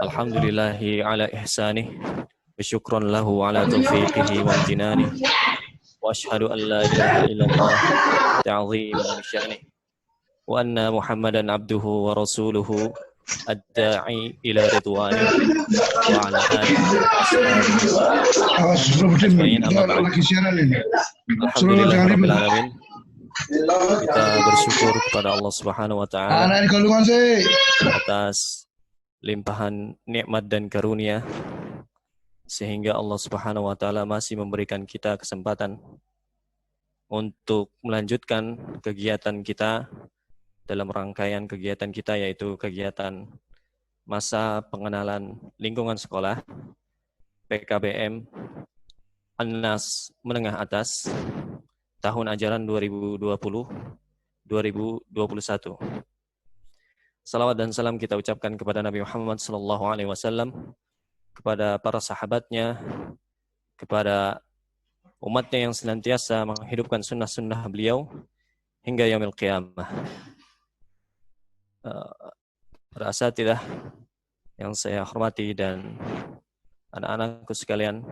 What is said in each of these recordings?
Alhamdulillahi ala ihsanih wa syukran lahu ala taufiqihi wa amtinanih wa ashhadu an la ilaha illallah ta'ziman li sya'nih wa anna Muhammadan abduhu wa rasuluhu ad-da'i ila ridwanih wa ala alihi wa ashabihi ajma'in amma ba'd. Alhamdulillah rabbil alamin. Kita bersyukur kepada Allah Subhanahu wa taala atas limpahan nikmat dan karunia sehingga Allah Subhanahu wa taala masih memberikan kita kesempatan untuk melanjutkan kegiatan kita dalam rangkaian kegiatan kita, yaitu kegiatan masa pengenalan lingkungan sekolah PKBM An-Nas Menengah Atas tahun ajaran 2020-2021. Salawat dan salam kita ucapkan kepada Nabi Muhammad SAW, kepada para sahabatnya, kepada umatnya yang senantiasa menghidupkan sunnah-sunnah beliau hingga yaumil qiyamah. Para asatidzah yang saya hormati dan anak-anakku sekalian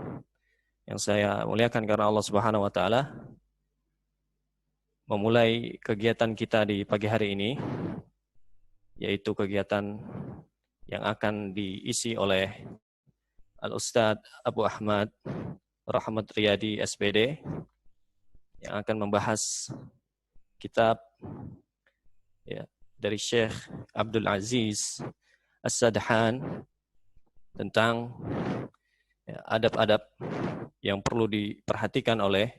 yang saya muliakan karena Allah Subhanahu wa taala, memulai kegiatan kita di pagi hari ini, yaitu kegiatan yang akan diisi oleh Al-Ustadz Abu Ahmad Rahmat Riyadi SPD yang akan membahas kitab dari Syekh Abdul Aziz As-Sadhan tentang adab-adab yang perlu diperhatikan oleh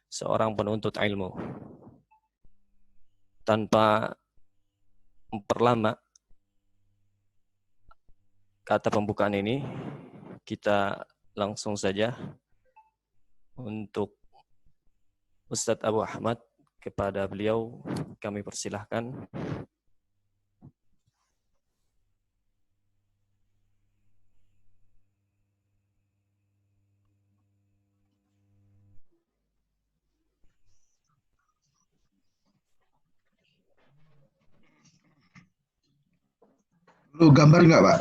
seorang penuntut ilmu. Tanpa memperlama kata pembukaan ini, kita langsung saja untuk Ustadz Abu Ahmad. Kepada beliau kami persilahkan. Lu gambar nggak, Pak?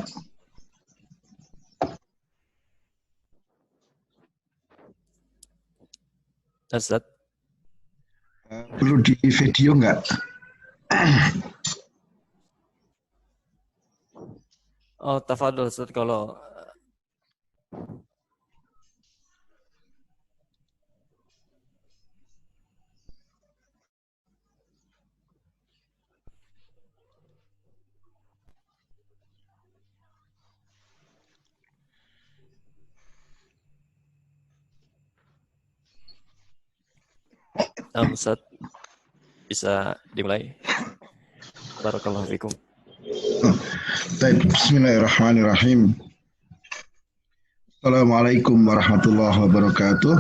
Ustaz, perlu di video nggak? Oh, tafadhol Ustaz, kalau Ustaz, bisa dimulai. Barakallahu fikum. Baik, bismillahirrahmanirrahim. Assalamualaikum warahmatullahi wabarakatuh.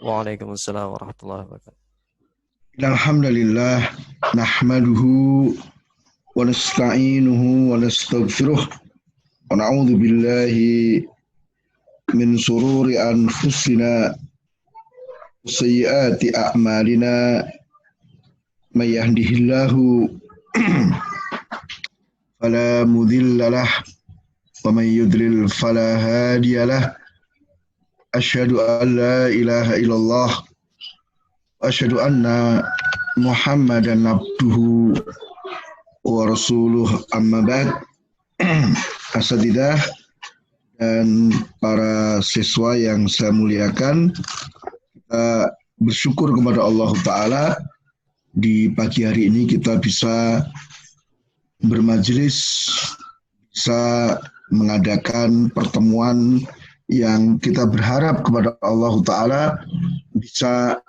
Waalaikumsalam warahmatullahi wabarakatuh. Alhamdulillah, nahmaduhu wa nasta'inuhu wa nastaghfiruh wa na'udzu billahi min sururi anfusina sayyiati a'malina, may yahdihillahu fala mudilla lah wa may yudlil fala hadiya lah. Asyhadu an la ilaha illallah wa asyhadu anna Muhammadan abduhu wa rasuluh, amma ba'd. Asatidzah dan para siswa yang saya muliakan, kita bersyukur kepada Allah Ta'ala di pagi hari ini kita bisa bermajelis, bisa mengadakan pertemuan yang kita berharap kepada Allah Ta'ala bisa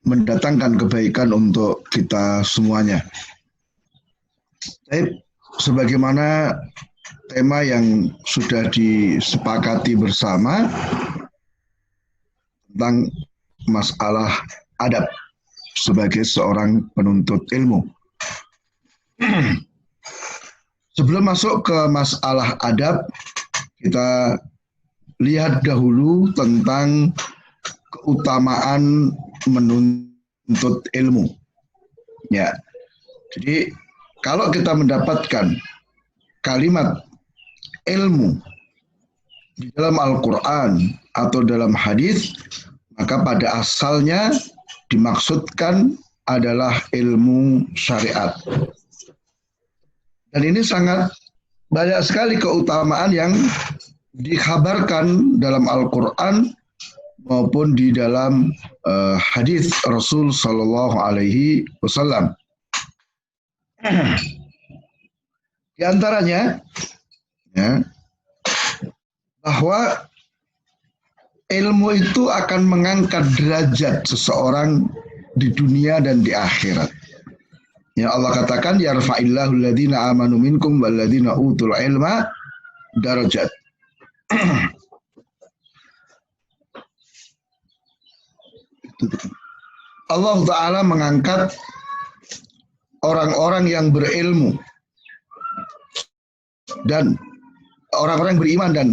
mendatangkan kebaikan untuk kita semuanya. Sebagaimana tema yang sudah disepakati bersama tentang masalah adab sebagai seorang penuntut ilmu. Sebelum masuk ke masalah adab, kita lihat dahulu tentang keutamaan menuntut ilmu. Ya, jadi kalau kita mendapatkan kalimat ilmu di dalam Al-Quran atau dalam hadis, maka pada asalnya dimaksudkan adalah ilmu syariat. Dan ini sangat banyak sekali keutamaan yang dikabarkan dalam Al-Quran maupun di dalam hadis Rasul Sallallahu Alaihi Wasallam. Di antaranya, ya, bahwa ilmu itu akan mengangkat derajat seseorang di dunia dan di akhirat. Ya, Allah katakan, yarfa'illahu alladhina amanu minkum walladhina utul ilma darajat. Allah Ta'ala mengangkat orang-orang yang berilmu dan orang-orang beriman dan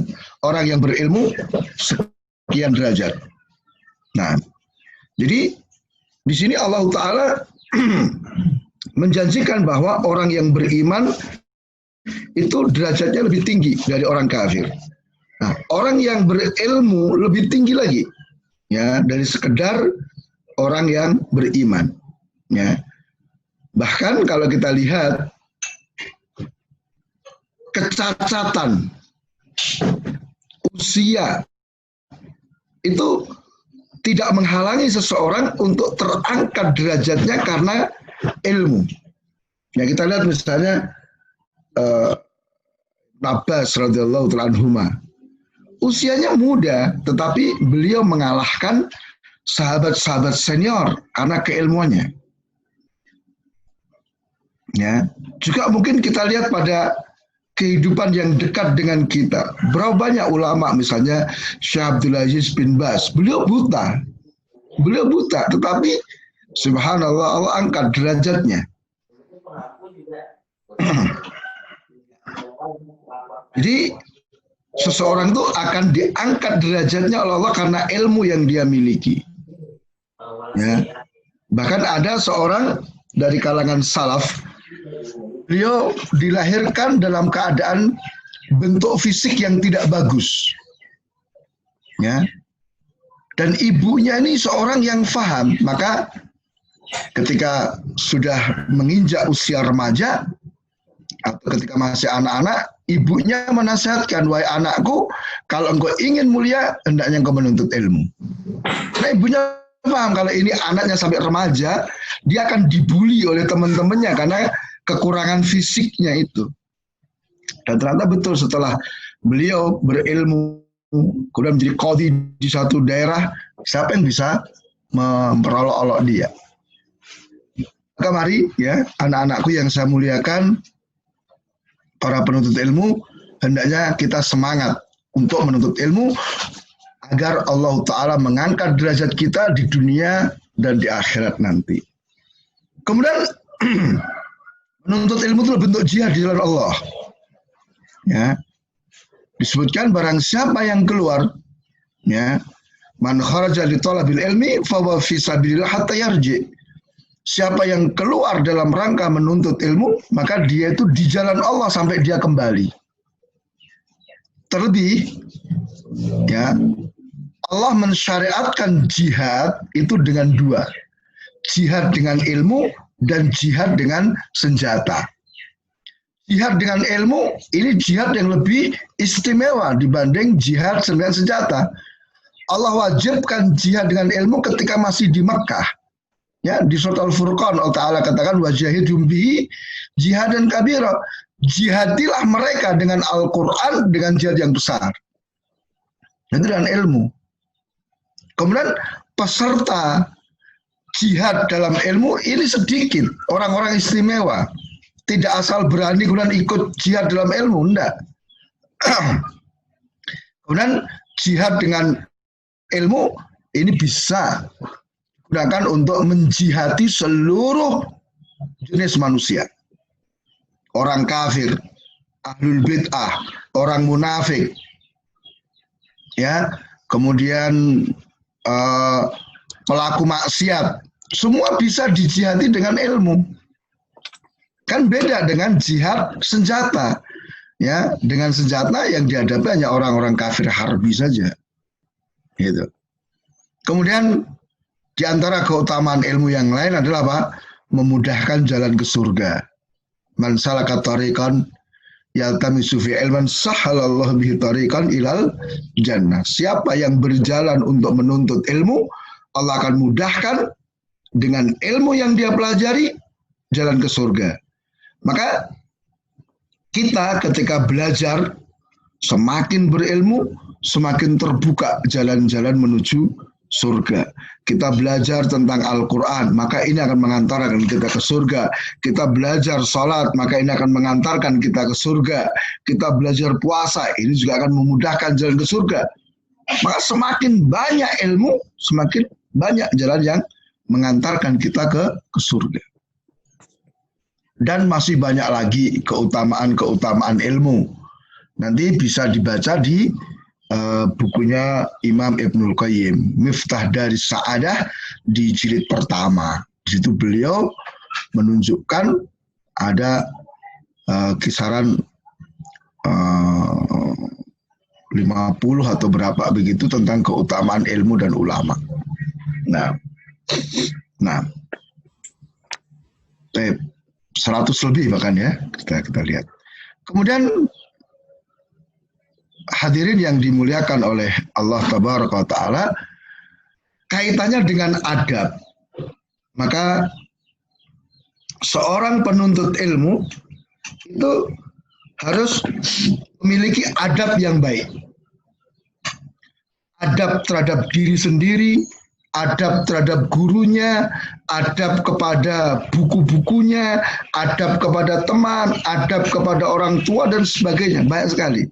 orang yang berilmu sekian derajat. Nah, jadi di sini Allah Ta'ala menjanjikan bahwa orang yang beriman itu derajatnya lebih tinggi dari orang kafir. Nah, orang yang berilmu lebih tinggi lagi, ya, dari sekedar orang yang beriman. Ya, bahkan kalau kita lihat kecacatan usia itu tidak menghalangi seseorang untuk terangkat derajatnya karena ilmu. Ya, kita lihat misalnya Abbas radhiyallahu ta'ala anhuma. Usianya muda, tetapi beliau mengalahkan sahabat-sahabat senior karena keilmuannya. Ya, juga mungkin kita lihat pada kehidupan yang dekat dengan kita. Berapa banyak ulama, misalnya Syekh Abdul Aziz bin Baz, beliau buta, tetapi subhanallah Allah angkat derajatnya. Jadi seseorang itu akan diangkat derajatnya oleh Allah karena ilmu yang dia miliki. Ya. Bahkan ada seorang dari kalangan salaf, beliau dilahirkan dalam keadaan bentuk fisik yang tidak bagus. Ya. Dan ibunya ini seorang yang faham, maka ketika sudah menginjak usia remaja atau ketika masih anak-anak, ibunya menasihatkan, wahai anakku, kalau engkau ingin mulia, hendaknya engkau menuntut ilmu. Karena ibunya paham kalau ini anaknya sampai remaja, dia akan dibully oleh teman-temannya karena kekurangan fisiknya itu. Dan ternyata betul, setelah beliau berilmu, kemudian menjadi qadhi di satu daerah, siapa yang bisa memperolok-olok dia? Maka mari, ya, anak-anakku yang saya muliakan, para penuntut ilmu, hendaknya kita semangat untuk menuntut ilmu agar Allah Ta'ala mengangkat derajat kita di dunia dan di akhirat nanti. Kemudian menuntut ilmu itu bentuk jihad di jalan Allah. Ya, disebutkan barang siapa yang keluar, ya, man kharaja li talabil ilmi fa huwa fi sabilillah hatta yarji. Siapa yang keluar dalam rangka menuntut ilmu, maka dia itu di jalan Allah sampai dia kembali. Terlebih, ya, Allah mensyariatkan jihad itu dengan dua. Jihad dengan ilmu dan jihad dengan senjata. Jihad dengan ilmu, ini jihad yang lebih istimewa dibanding jihad dengan senjata. Allah wajibkan jihad dengan ilmu ketika masih di Makkah. Ya, di surat Al-Furqan Allah Ta'ala katakan wajahidhum bihi jihadan kabira. Jihadilah mereka dengan Al-Quran dengan jihad yang besar. Itu dengan ilmu. Kemudian peserta jihad dalam ilmu ini sedikit, orang-orang istimewa. Tidak asal berani kemudian ikut jihad dalam ilmu, enggak. Kemudian jihad dengan ilmu ini bisa digunakan untuk menjihati seluruh jenis manusia. Orang kafir, ahlul bid'ah, orang munafik, ya, kemudian pelaku maksiat, semua bisa dijihati dengan ilmu. Kan beda dengan jihad senjata. Ya, dengan senjata yang dihadapi hanya orang-orang kafir harbi saja. Gitu. Kemudian di antara keutamaan ilmu yang lain adalah apa? Memudahkan jalan ke surga. Man salaka tariqan yaltamisu fi ilman sahhalallahu bihi tariqan ilal jannah. Siapa yang berjalan untuk menuntut ilmu, Allah akan mudahkan dengan ilmu yang dia pelajari jalan ke surga. Maka kita ketika belajar semakin berilmu, semakin terbuka jalan-jalan menuju surga. Kita belajar tentang Al-Quran, maka ini akan mengantarkan kita ke surga. Kita belajar sholat, maka ini akan mengantarkan kita ke surga. Kita belajar puasa, ini juga akan memudahkan jalan ke surga. Maka semakin banyak ilmu, semakin banyak jalan yang mengantarkan kita ke surga. Dan masih banyak lagi keutamaan-keutamaan ilmu. Nanti bisa dibaca di bukunya Imam Ibnul Qayyim, Miftah dari Sa'adah di jilid pertama. Di situ beliau menunjukkan ada kisaran 50 atau berapa begitu tentang keutamaan ilmu dan ulama. Nah, 100 lebih bahkan ya, kita lihat. Kemudian hadirin yang dimuliakan oleh Allah Tabaraka wa Ta'ala, kaitannya dengan adab. Maka seorang penuntut ilmu itu harus memiliki adab yang baik. Adab terhadap diri sendiri, adab terhadap gurunya, adab kepada buku-bukunya, adab kepada teman, adab kepada orang tua dan sebagainya, banyak sekali.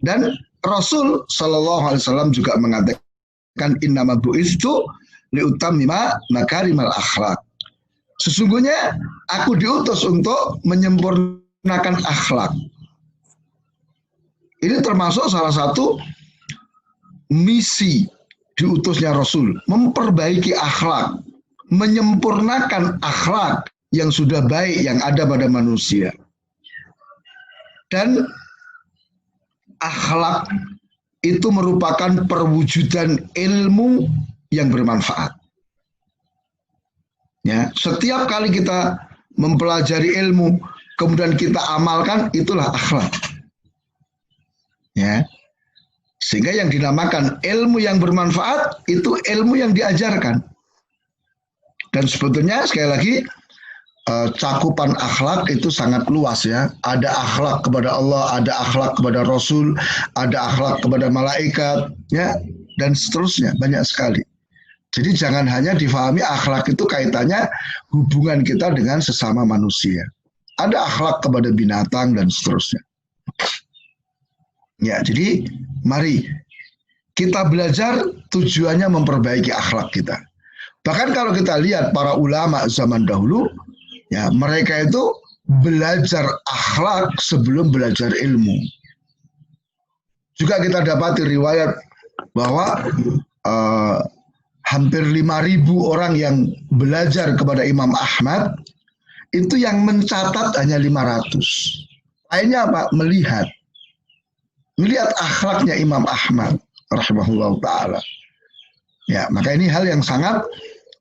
Dan Rasul Shallallahu Alaihi Wasallam juga mengatakan innama bu'istu liutammima makarimal akhlak. Sesungguhnya aku diutus untuk menyempurnakan akhlak. Ini termasuk salah satu misi diutusnya Rasul, memperbaiki akhlak, menyempurnakan akhlak yang sudah baik yang ada pada manusia. Dan akhlak itu merupakan perwujudan ilmu yang bermanfaat. Ya, setiap kali kita mempelajari ilmu, kemudian kita amalkan, itulah akhlak. Ya, sehingga yang dinamakan ilmu yang bermanfaat itu ilmu yang diajarkan. Dan sebetulnya sekali lagi cakupan akhlak itu sangat luas ya. Ada akhlak kepada Allah, ada akhlak kepada Rasul, ada akhlak kepada malaikat, ya, dan seterusnya, banyak sekali. Jadi jangan hanya difahami akhlak itu kaitannya hubungan kita dengan sesama manusia. Ada akhlak kepada binatang dan seterusnya. Ya, jadi mari kita belajar tujuannya memperbaiki akhlak kita. Bahkan kalau kita lihat para ulama zaman dahulu, ya, mereka itu belajar akhlak sebelum belajar ilmu. Juga kita dapati riwayat bahwa hampir 5.000 orang yang belajar kepada Imam Ahmad, itu yang mencatat hanya 500. Lainnya apa? Melihat akhlaknya Imam Ahmad rahimahullah ta'ala. Ya, maka ini hal yang sangat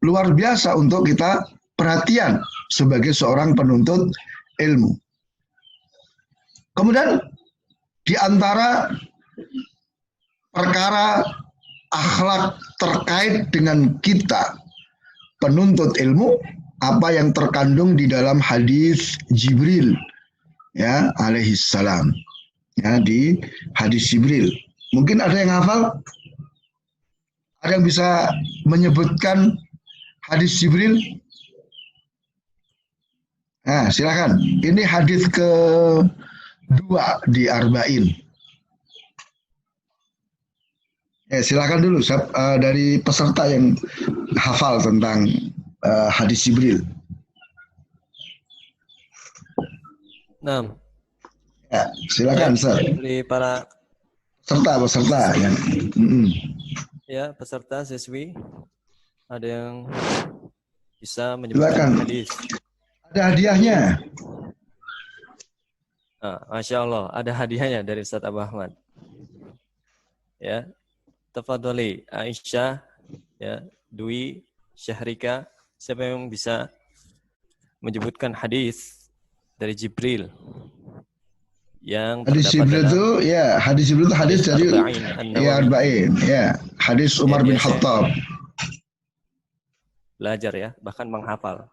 luar biasa untuk kita perhatian sebagai seorang penuntut ilmu. Kemudian di antara perkara akhlak terkait dengan kita penuntut ilmu, apa yang terkandung di dalam hadis Jibril, ya, alaihi salam, ya, di hadis Jibril. Mungkin ada yang hafal? Ada yang bisa menyebutkan hadis Jibril? Nah, silakan. Ini hadis kedua di Arba'in. Ya, silakan dulu dari peserta yang hafal tentang hadis Jibril. Nah, ya, silakan, Ustaz. Dari para peserta yang ya, peserta siswi, ada yang bisa menyebutkan hadis. Ada hadiahnya. Masya Allah, ada hadiahnya dari Ustaz Abu Ahmad. Ya, tafadhali Aisyah, ya, Dwi, Syahrika, siapa yang bisa menyebutkan hadis dari Jibril yang Hadis terdapat Jibril dalam itu ya, hadis Jibril itu hadis dari Arba'in ya An-Nawawi. Arba'in, ya, hadis Umar bin biasa Khattab. Belajar ya, bahkan menghafal.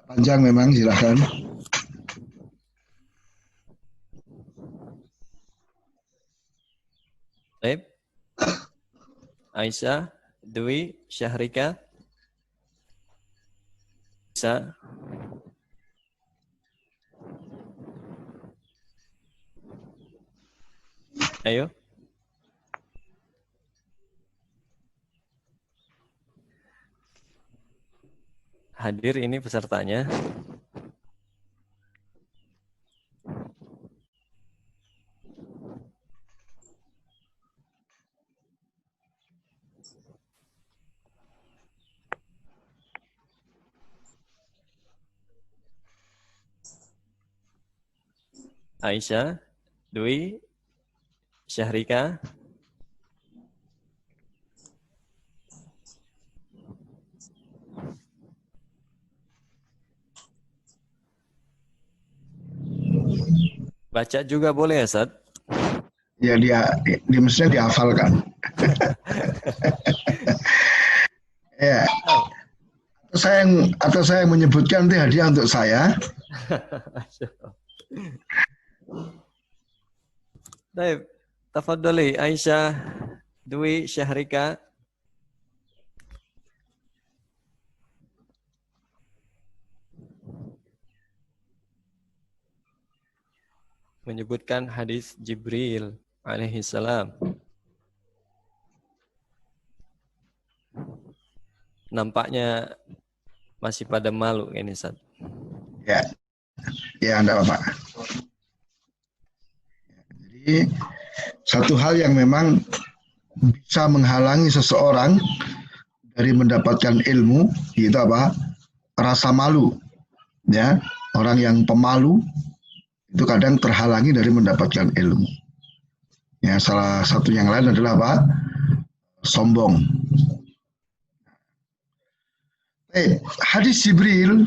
Panjang memang, silakan. Baik. Aisyah, Dwi, Syahrika. Bisa. Ayo. Hadir ini pesertanya. Aisyah, Dwi, Syahrika. Baca juga boleh ya, Ustaz? Ya dia mestinya dihafalkan. Ya. Atau saya yang menyebutkan nanti hadiah untuk saya. Baik, tafadhali Aisyah, Dwi, Syahrika. Menyebutkan hadis Jibril alaihi salam. Nampaknya masih pada malu ini, Ustaz. Ya. Ya, enggak apa-apa. Jadi satu hal yang memang bisa menghalangi seseorang dari mendapatkan ilmu itu apa? Rasa malu. Ya, orang yang pemalu itu kadang terhalangi dari mendapatkan ilmu. Ya, salah satu yang lain adalah apa? Sombong. Hadis Jibril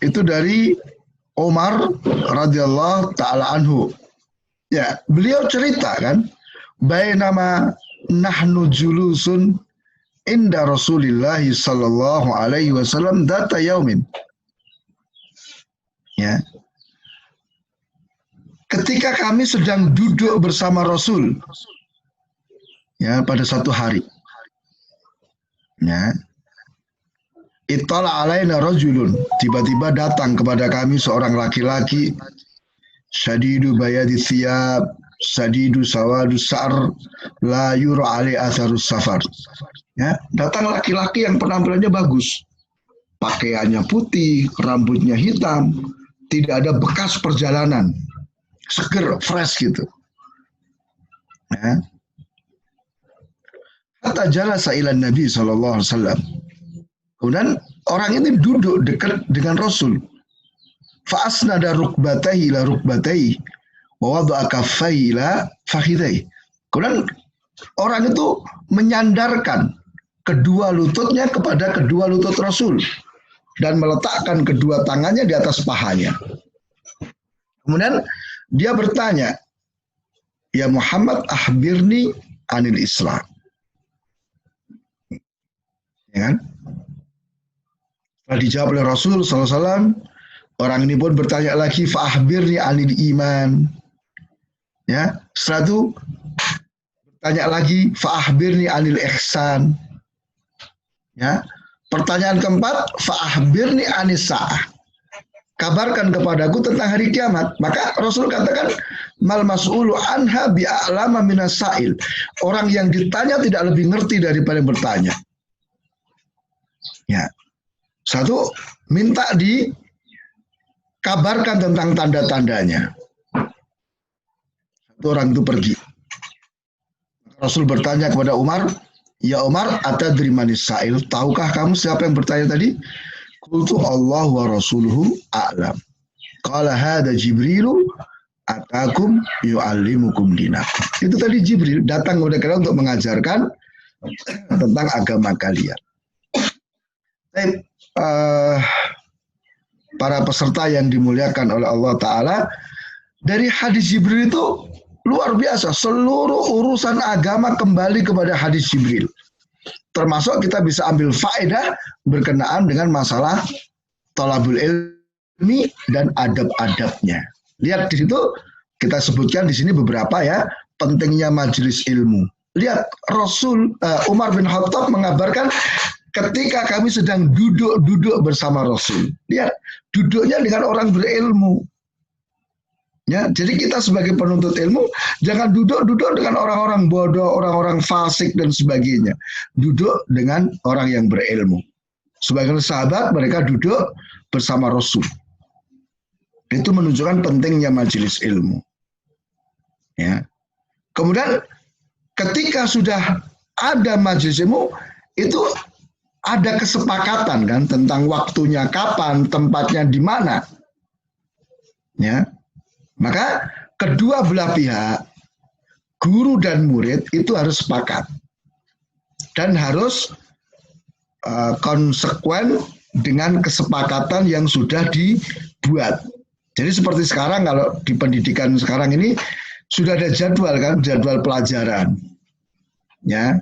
itu dari Umar radhiyallahu taala anhu. Ya, beliau cerita kan, bainama nahnu julusun inda Rasulillah sallallahu alaihi wasallam data yaumin. Ya. Ketika kami sedang duduk bersama Rasul, ya, pada satu hari, ya, ittala alaina rajulun, tiba-tiba datang kepada kami seorang laki-laki, syadidu bayadi thiyab, sadidu sawadu sa'r, la yura ali atharus safar. Ya, datang laki-laki yang penampilannya bagus, pakaiannya putih, rambutnya hitam, tidak ada bekas perjalanan. Seger, fresh gitu. Ya. Hatta jalasa ila Nabi SAW. Kemudian orang ini duduk dekat dengan Rasul. Fa'asnada rukbatayhi ila rukbatayhi wa wada'a kaffayhi ila fakhidayhi. Kemudian orang itu menyandarkan kedua lututnya kepada kedua lutut Rasul dan meletakkan kedua tangannya di atas pahanya. Kemudian dia bertanya, ya Muhammad, akhbirni anil Islam. Ya kan? Setelah dijawab oleh Rasul SAW, orang ini pun bertanya lagi, fa'akhbirni anil iman. Ya, setelah itu bertanya lagi, fa'akhbirni anil ihsan. Ya, pertanyaan keempat, fa'akhbirni anis sa'ah. Kabarkan kepadaku tentang hari kiamat. Maka Rasul katakan, mal mas'ulu anha bi'a'lama minas sa'il. Orang yang ditanya tidak lebih ngerti daripada yang bertanya. Ya. Satu, minta dikabarkan tentang tanda-tandanya. Satu orang itu pergi. Rasul bertanya kepada Umar, ya Umar, atadri manis sa'il. Tahukah kamu siapa yang bertanya tadi? Qultu Allah wa rasuluhu a'lam. Qala hadza Jibrilu atakum yu'allimukum dinakum. Itu tadi Jibril datang kepada kalian untuk mengajarkan tentang agama kalian. Para peserta yang dimuliakan oleh Allah Ta'ala, dari hadis Jibril itu luar biasa. Seluruh urusan agama kembali kepada hadis Jibril. Termasuk kita bisa ambil faedah berkenaan dengan masalah thalabul ilmi dan adab-adabnya. Lihat di situ kita sebutkan di sini beberapa ya, pentingnya majelis ilmu. Lihat Rasul Umar bin Khattab mengabarkan ketika kami sedang duduk bersama Rasul. Lihat, duduknya dengan orang berilmu. Ya, jadi kita sebagai penuntut ilmu jangan duduk dengan orang-orang bodoh, orang-orang fasik dan sebagainya. Duduk dengan orang yang berilmu. Sebagai sahabat mereka duduk bersama Rasul. Itu menunjukkan pentingnya majelis ilmu. Ya. Kemudian ketika sudah ada majelis ilmu, itu ada kesepakatan kan tentang waktunya kapan, tempatnya di mana. Ya. Maka kedua belah pihak, guru dan murid itu harus sepakat dan harus konsekuen dengan kesepakatan yang sudah dibuat. Jadi seperti sekarang kalau di pendidikan sekarang ini sudah ada jadwal kan, jadwal pelajaran. Ya.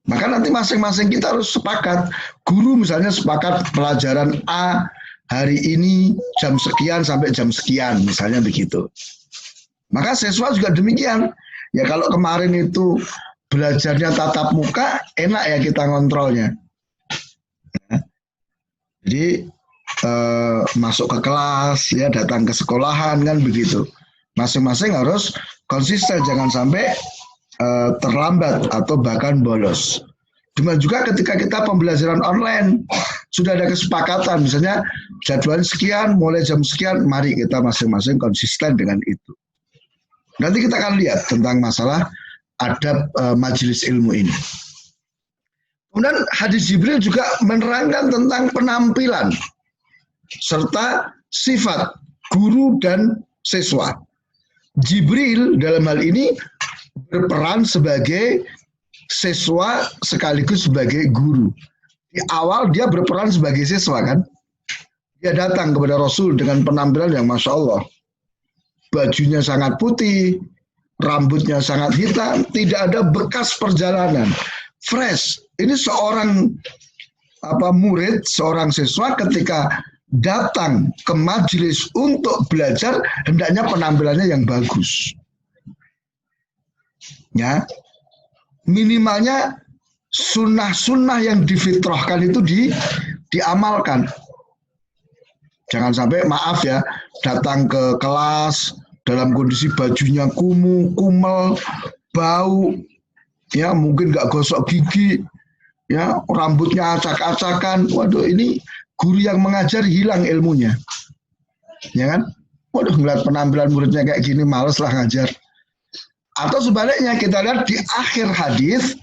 Maka nanti masing-masing kita harus sepakat. Guru misalnya sepakat pelajaran A hari ini jam sekian sampai jam sekian, misalnya begitu. Maka siswa juga demikian. Ya kalau kemarin itu belajarnya tatap muka, enak ya kita ngontrolnya. Ya. Jadi masuk ke kelas, ya datang ke sekolahan kan begitu. Masing-masing harus konsisten, jangan sampai terlambat atau bahkan bolos. Cuma juga ketika kita pembelajaran online sudah ada kesepakatan, misalnya jadwal sekian, mulai jam sekian, mari kita masing-masing konsisten dengan itu. Nanti kita akan lihat tentang masalah adab majelis ilmu ini. Kemudian hadis Jibril juga menerangkan tentang penampilan serta sifat guru dan siswa. Jibril dalam hal ini berperan sebagai siswa sekaligus sebagai guru. Di awal dia berperan sebagai siswa kan. Dia datang kepada Rasul dengan penampilan yang Masya Allah. Bajunya sangat putih, rambutnya sangat hitam, tidak ada bekas perjalanan. Fresh. Ini seorang murid, seorang siswa ketika datang ke majelis untuk belajar, hendaknya penampilannya yang bagus. Ya, minimalnya sunnah-sunnah yang difitrahkan itu diamalkan. Jangan sampai maaf ya, datang ke kelas dalam kondisi bajunya kumuh, kumel, bau, ya mungkin nggak gosok gigi, ya rambutnya acak-acakan. Waduh, ini guru yang mengajar hilang ilmunya, ya kan? Waduh, ngeliat penampilan muridnya kayak gini, males lah ngajar. Atau sebaliknya kita lihat di akhir hadis,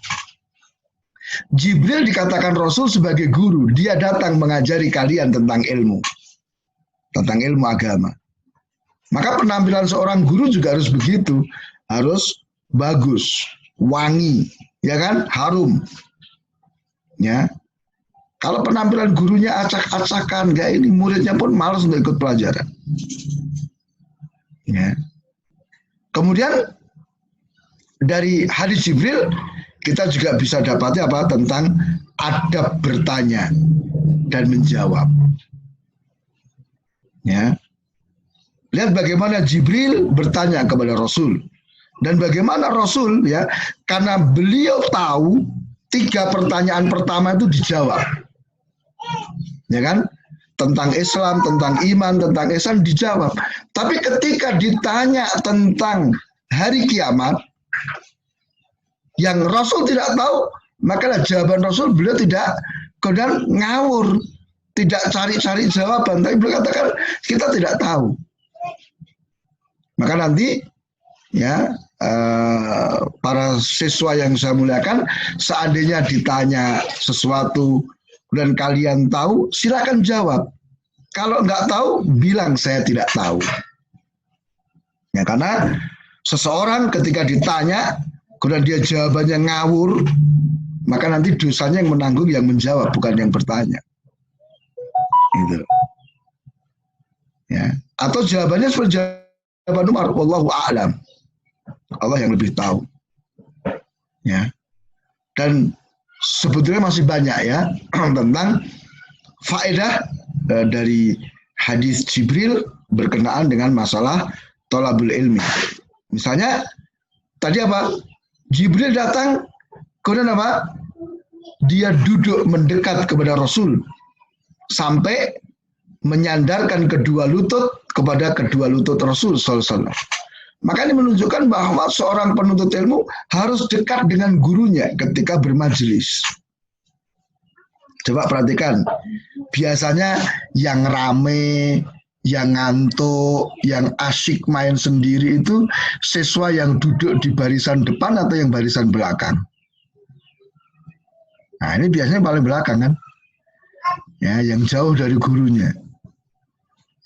Jibril dikatakan Rasul sebagai guru. Dia datang mengajari kalian tentang ilmu agama. Maka penampilan seorang guru juga harus begitu, harus bagus, wangi, ya kan, harum. Ya, kalau penampilan gurunya acak-acakan, kayak ini muridnya pun malas untuk ikut pelajaran. Ya. Kemudian dari hadis Jibril kita juga bisa dapati tentang adab bertanya dan menjawab. Ya. Lihat bagaimana Jibril bertanya kepada Rasul dan bagaimana Rasul ya, karena beliau tahu 3 pertanyaan pertama itu dijawab. Ya kan? Tentang Islam, tentang iman, tentang ihsan dijawab. Tapi ketika ditanya tentang hari kiamat yang Rasul tidak tahu, maka jawaban Rasul beliau tidak kemudian ngawur, tidak cari-cari jawaban, tapi beliau katakan kita tidak tahu. Maka nanti ya para siswa yang saya muliakan, seandainya ditanya sesuatu dan kalian tahu, silakan jawab. Kalau nggak tahu, bilang saya tidak tahu. Ya, karena seseorang ketika ditanya, kemudian dia jawabannya ngawur, maka nanti dosanya yang menanggung yang menjawab, bukan yang bertanya. Gitu. Ya. Atau jawabannya seperti jawaban Umar, wallahu a'lam. Allah yang lebih tahu. Ya. Dan sebetulnya masih banyak ya tentang faedah dari hadis Jibril berkenaan dengan masalah thalabul ilmi. Misalnya tadi apa? Jibril datang, kemudian apa? Dia duduk mendekat kepada Rasul sampai menyandarkan kedua lutut kepada kedua lutut Rasul SAW. Maka ini menunjukkan bahwa seorang penuntut ilmu harus dekat dengan gurunya ketika bermajelis. Coba perhatikan, biasanya yang rame, yang ngantuk, yang asyik main sendiri itu siswa yang duduk di barisan depan atau yang barisan belakang. Nah ini biasanya paling belakang kan, ya, yang jauh dari gurunya.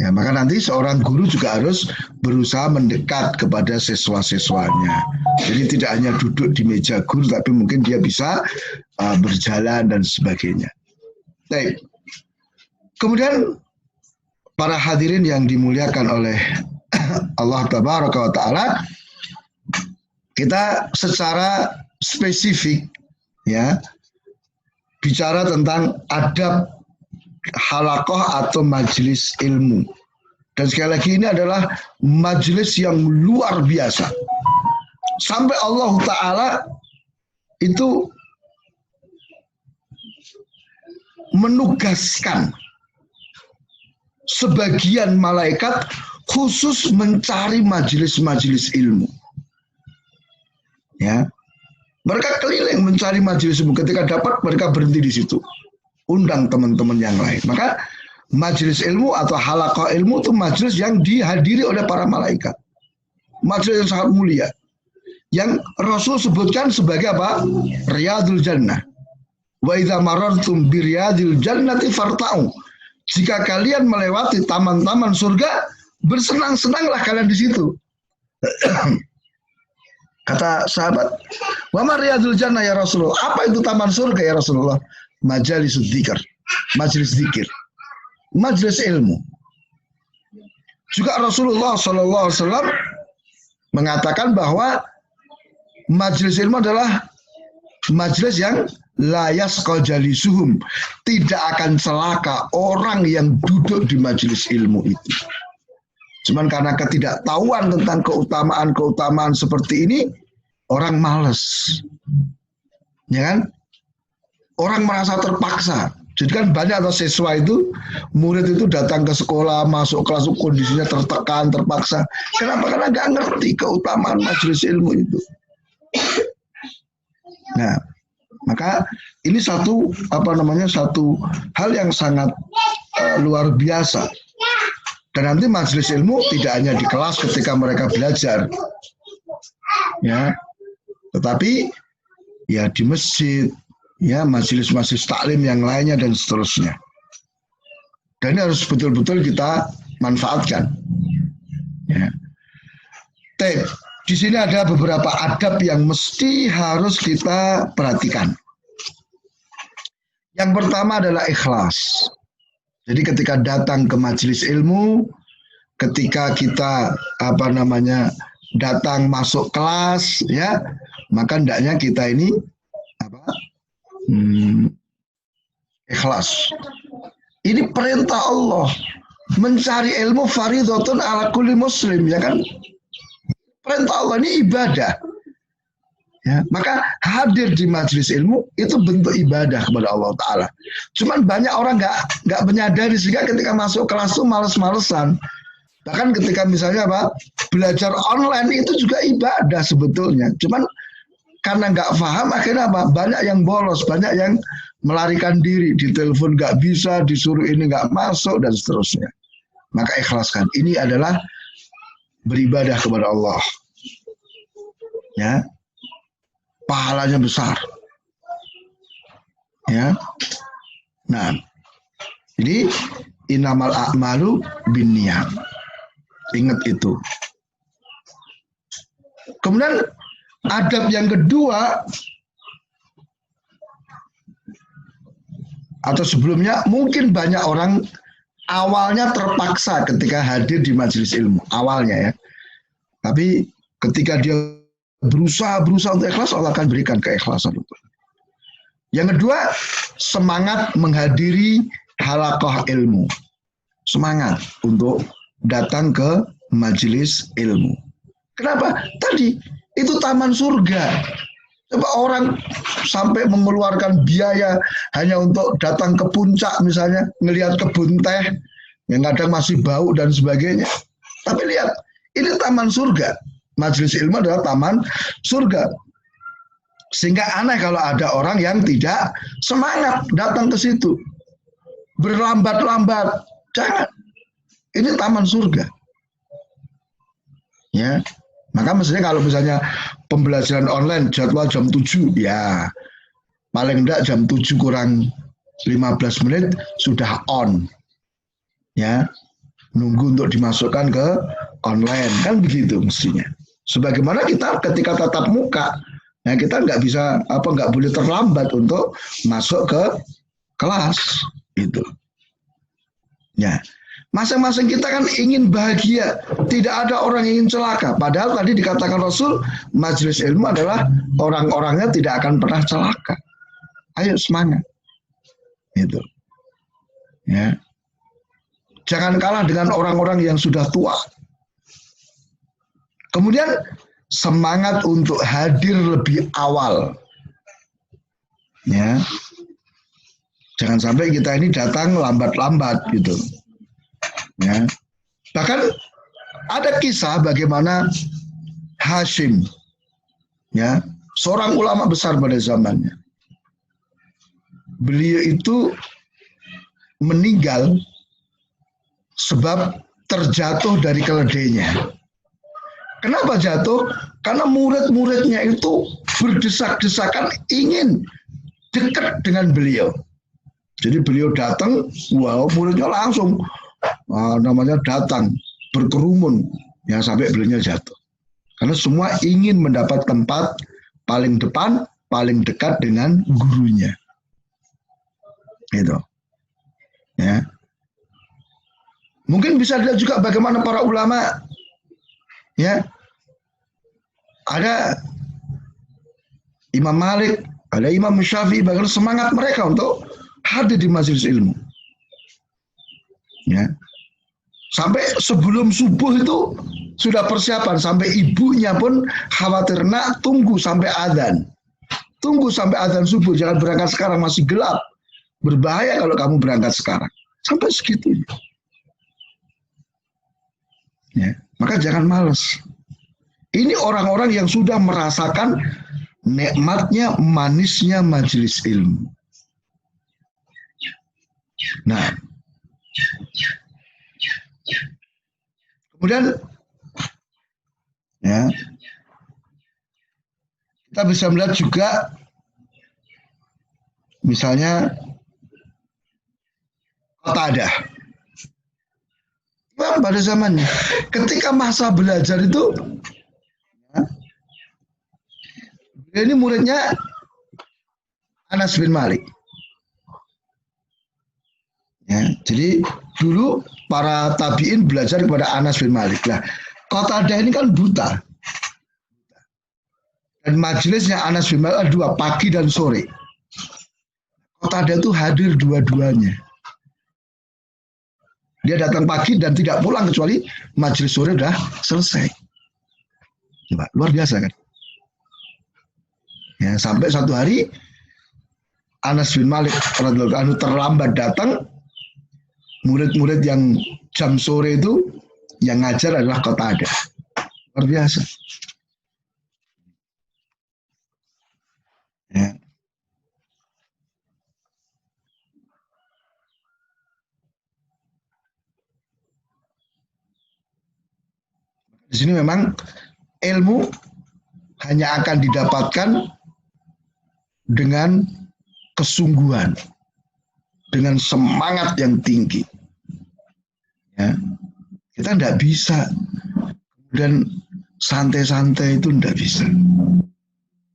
Ya, maka nanti seorang guru juga harus berusaha mendekat kepada siswa-siswanya. Jadi tidak hanya duduk di meja guru, tapi mungkin dia bisa berjalan dan sebagainya. Baik. Kemudian para hadirin yang dimuliakan oleh Allah Tabaraka wa Ta'ala, kita secara spesifik ya bicara tentang adab halaqah atau majelis ilmu. Dan sekali lagi ini adalah majelis yang luar biasa. Sampai Allah Ta'ala itu menugaskan sebagian malaikat khusus mencari majelis-majelis ilmu. Ya. Mereka keliling mencari majelis ilmu. Ketika dapat, mereka berhenti di situ. Undang teman-teman yang lain. Maka majelis ilmu atau halaqah ilmu itu majelis yang dihadiri oleh para malaikat. Majelis yang sangat mulia. Yang Rasul sebutkan sebagai apa? Riyadul Jannah. Wa idza marartum bi riyadil jannati farta'u. Jika kalian melewati taman-taman surga, bersenang-senanglah kalian di situ. Kata sahabat, "Wa ma riyadul jannah ya Rasulullah?" Apa itu taman surga ya Rasulullah? Majelis dzikir, majelis zikir, majelis ilmu. Juga Rasulullah SAW mengatakan bahwa majelis ilmu adalah majelis yang la yasqa jalisuhum, tidak akan celaka orang yang duduk di majelis ilmu itu. Cuman karena ketidaktahuan tentang keutamaan-keutamaan seperti ini, orang malas. Ya kan? Orang merasa terpaksa. Jadi kan banyak atau siswa itu, murid itu datang ke sekolah, masuk kelas kondisinya tertekan, terpaksa. Kenapa? Karena nggak ngerti keutamaan majelis ilmu itu. Nah, maka ini satu hal yang sangat luar biasa. Dan nanti majelis ilmu tidak hanya di kelas ketika mereka belajar, ya, tetapi ya di masjid. Ya, majelis-majelis taklim yang lainnya dan seterusnya. Dan ini harus betul-betul kita manfaatkan. Ya. Di sini ada beberapa adab yang mesti harus kita perhatikan. Yang pertama adalah ikhlas. Jadi ketika datang ke majelis ilmu, ketika kita datang masuk kelas, ya, maka hendaknya kita ini ikhlas. Ini perintah Allah. Mencari ilmu faridhatun ala kulli muslim, ya kan? Perintah Allah ini ibadah. Ya, maka hadir di majelis ilmu itu bentuk ibadah kepada Allah Ta'ala. Cuman banyak orang nggak menyadari, sehingga ketika masuk kelas itu males-malesan. Bahkan ketika misalnya belajar online itu juga ibadah sebetulnya. Cuman karena nggak paham akhirnya banyak yang bolos, banyak yang melarikan diri, di telepon nggak bisa, disuruh ini nggak masuk dan seterusnya. Maka ikhlaskan. Ini adalah beribadah kepada Allah. Ya, pahalanya besar. Ya, nah, jadi Innamal a'malu binniyat. Ingat itu. Kemudian adab yang kedua atau sebelumnya, mungkin banyak orang awalnya terpaksa ketika hadir di majelis ilmu, awalnya ya. Tapi ketika dia berusaha untuk ikhlas, Allah akan berikan keikhlasan itu. Yang kedua, semangat menghadiri halaqah ilmu. Semangat untuk datang ke majelis ilmu. Kenapa? Tadi itu taman surga. Coba orang sampai mengeluarkan biaya hanya untuk datang ke puncak misalnya, ngelihat kebun teh yang kadang masih bau dan sebagainya. Tapi lihat, ini taman surga. Majelis ilmu adalah taman surga. Sehingga aneh kalau ada orang yang tidak semangat datang ke situ. Berlambat-lambat. Jangan. Ini taman surga. Ya. Maka mestinya kalau misalnya pembelajaran online jadwal jam 7, ya paling enggak jam 7 kurang 15 menit sudah on. Ya. Nunggu untuk dimasukkan ke online, kan begitu mestinya. Sebagaimana kita ketika tatap muka, ya kita nggak boleh terlambat untuk masuk ke kelas itu. Ya. Masing-masing kita kan ingin bahagia, tidak ada orang yang ingin celaka. Padahal tadi dikatakan Rasul, majelis ilmu adalah orang-orangnya tidak akan pernah celaka. Ayo semangat, itu. Ya, jangan kalah dengan orang-orang yang sudah tua. Kemudian semangat untuk hadir lebih awal. Ya, jangan sampai kita ini datang lambat-lambat gitu. Ya. Bahkan ada kisah bagaimana Hashim, ya, seorang ulama besar pada zamannya. Beliau itu meninggal sebab terjatuh dari keledainya. Kenapa jatuh? Karena murid-muridnya itu berdesak-desakan ingin dekat dengan beliau. Jadi beliau datang, wow, muridnya langsung datang berkerumun, ya sampai beliaunya jatuh. Karena semua ingin mendapat tempat paling depan, paling dekat dengan gurunya. Gitu. Ya. Mungkin bisa dilihat juga bagaimana para ulama, ya, ada Imam Malik, ada Imam Syafi'i, bagaimana semangat mereka untuk hadir di majelis ilmu. Ya. Sampai sebelum subuh itu sudah persiapan, sampai ibunya pun khawatir, nak tunggu sampai adzan. Tunggu sampai adzan subuh, jangan berangkat sekarang masih gelap. Berbahaya kalau kamu berangkat sekarang. Sampai segitunya. Ya, maka jangan malas. Ini orang-orang yang sudah merasakan nikmatnya, manisnya majelis ilmu. Nah, kemudian ya, kita bisa melihat juga misalnya Qatadah. Pada zamannya ketika masa belajar itu ya, ini muridnya Anas bin Malik. Ya, jadi dulu para tabi'in belajar kepada Anas bin Malik. Nah, Qatadah ini kan buta. Dan majelisnya Anas bin Malik ada dua, pagi dan sore. Qatadah itu hadir dua-duanya. Dia datang pagi dan tidak pulang kecuali majelis sore sudah selesai. Coba, luar biasa kan? Ya, sampai satu hari Anas bin Malik radhiyallahu anhu terlambat datang. Murid-murid yang jam sore itu yang ngajar adalah Qatadah. Luar biasa. Ya. Di sini memang ilmu hanya akan didapatkan dengan kesungguhan, dengan semangat yang tinggi. Ya, kita tidak bisa. Dan santai-santai itu tidak bisa.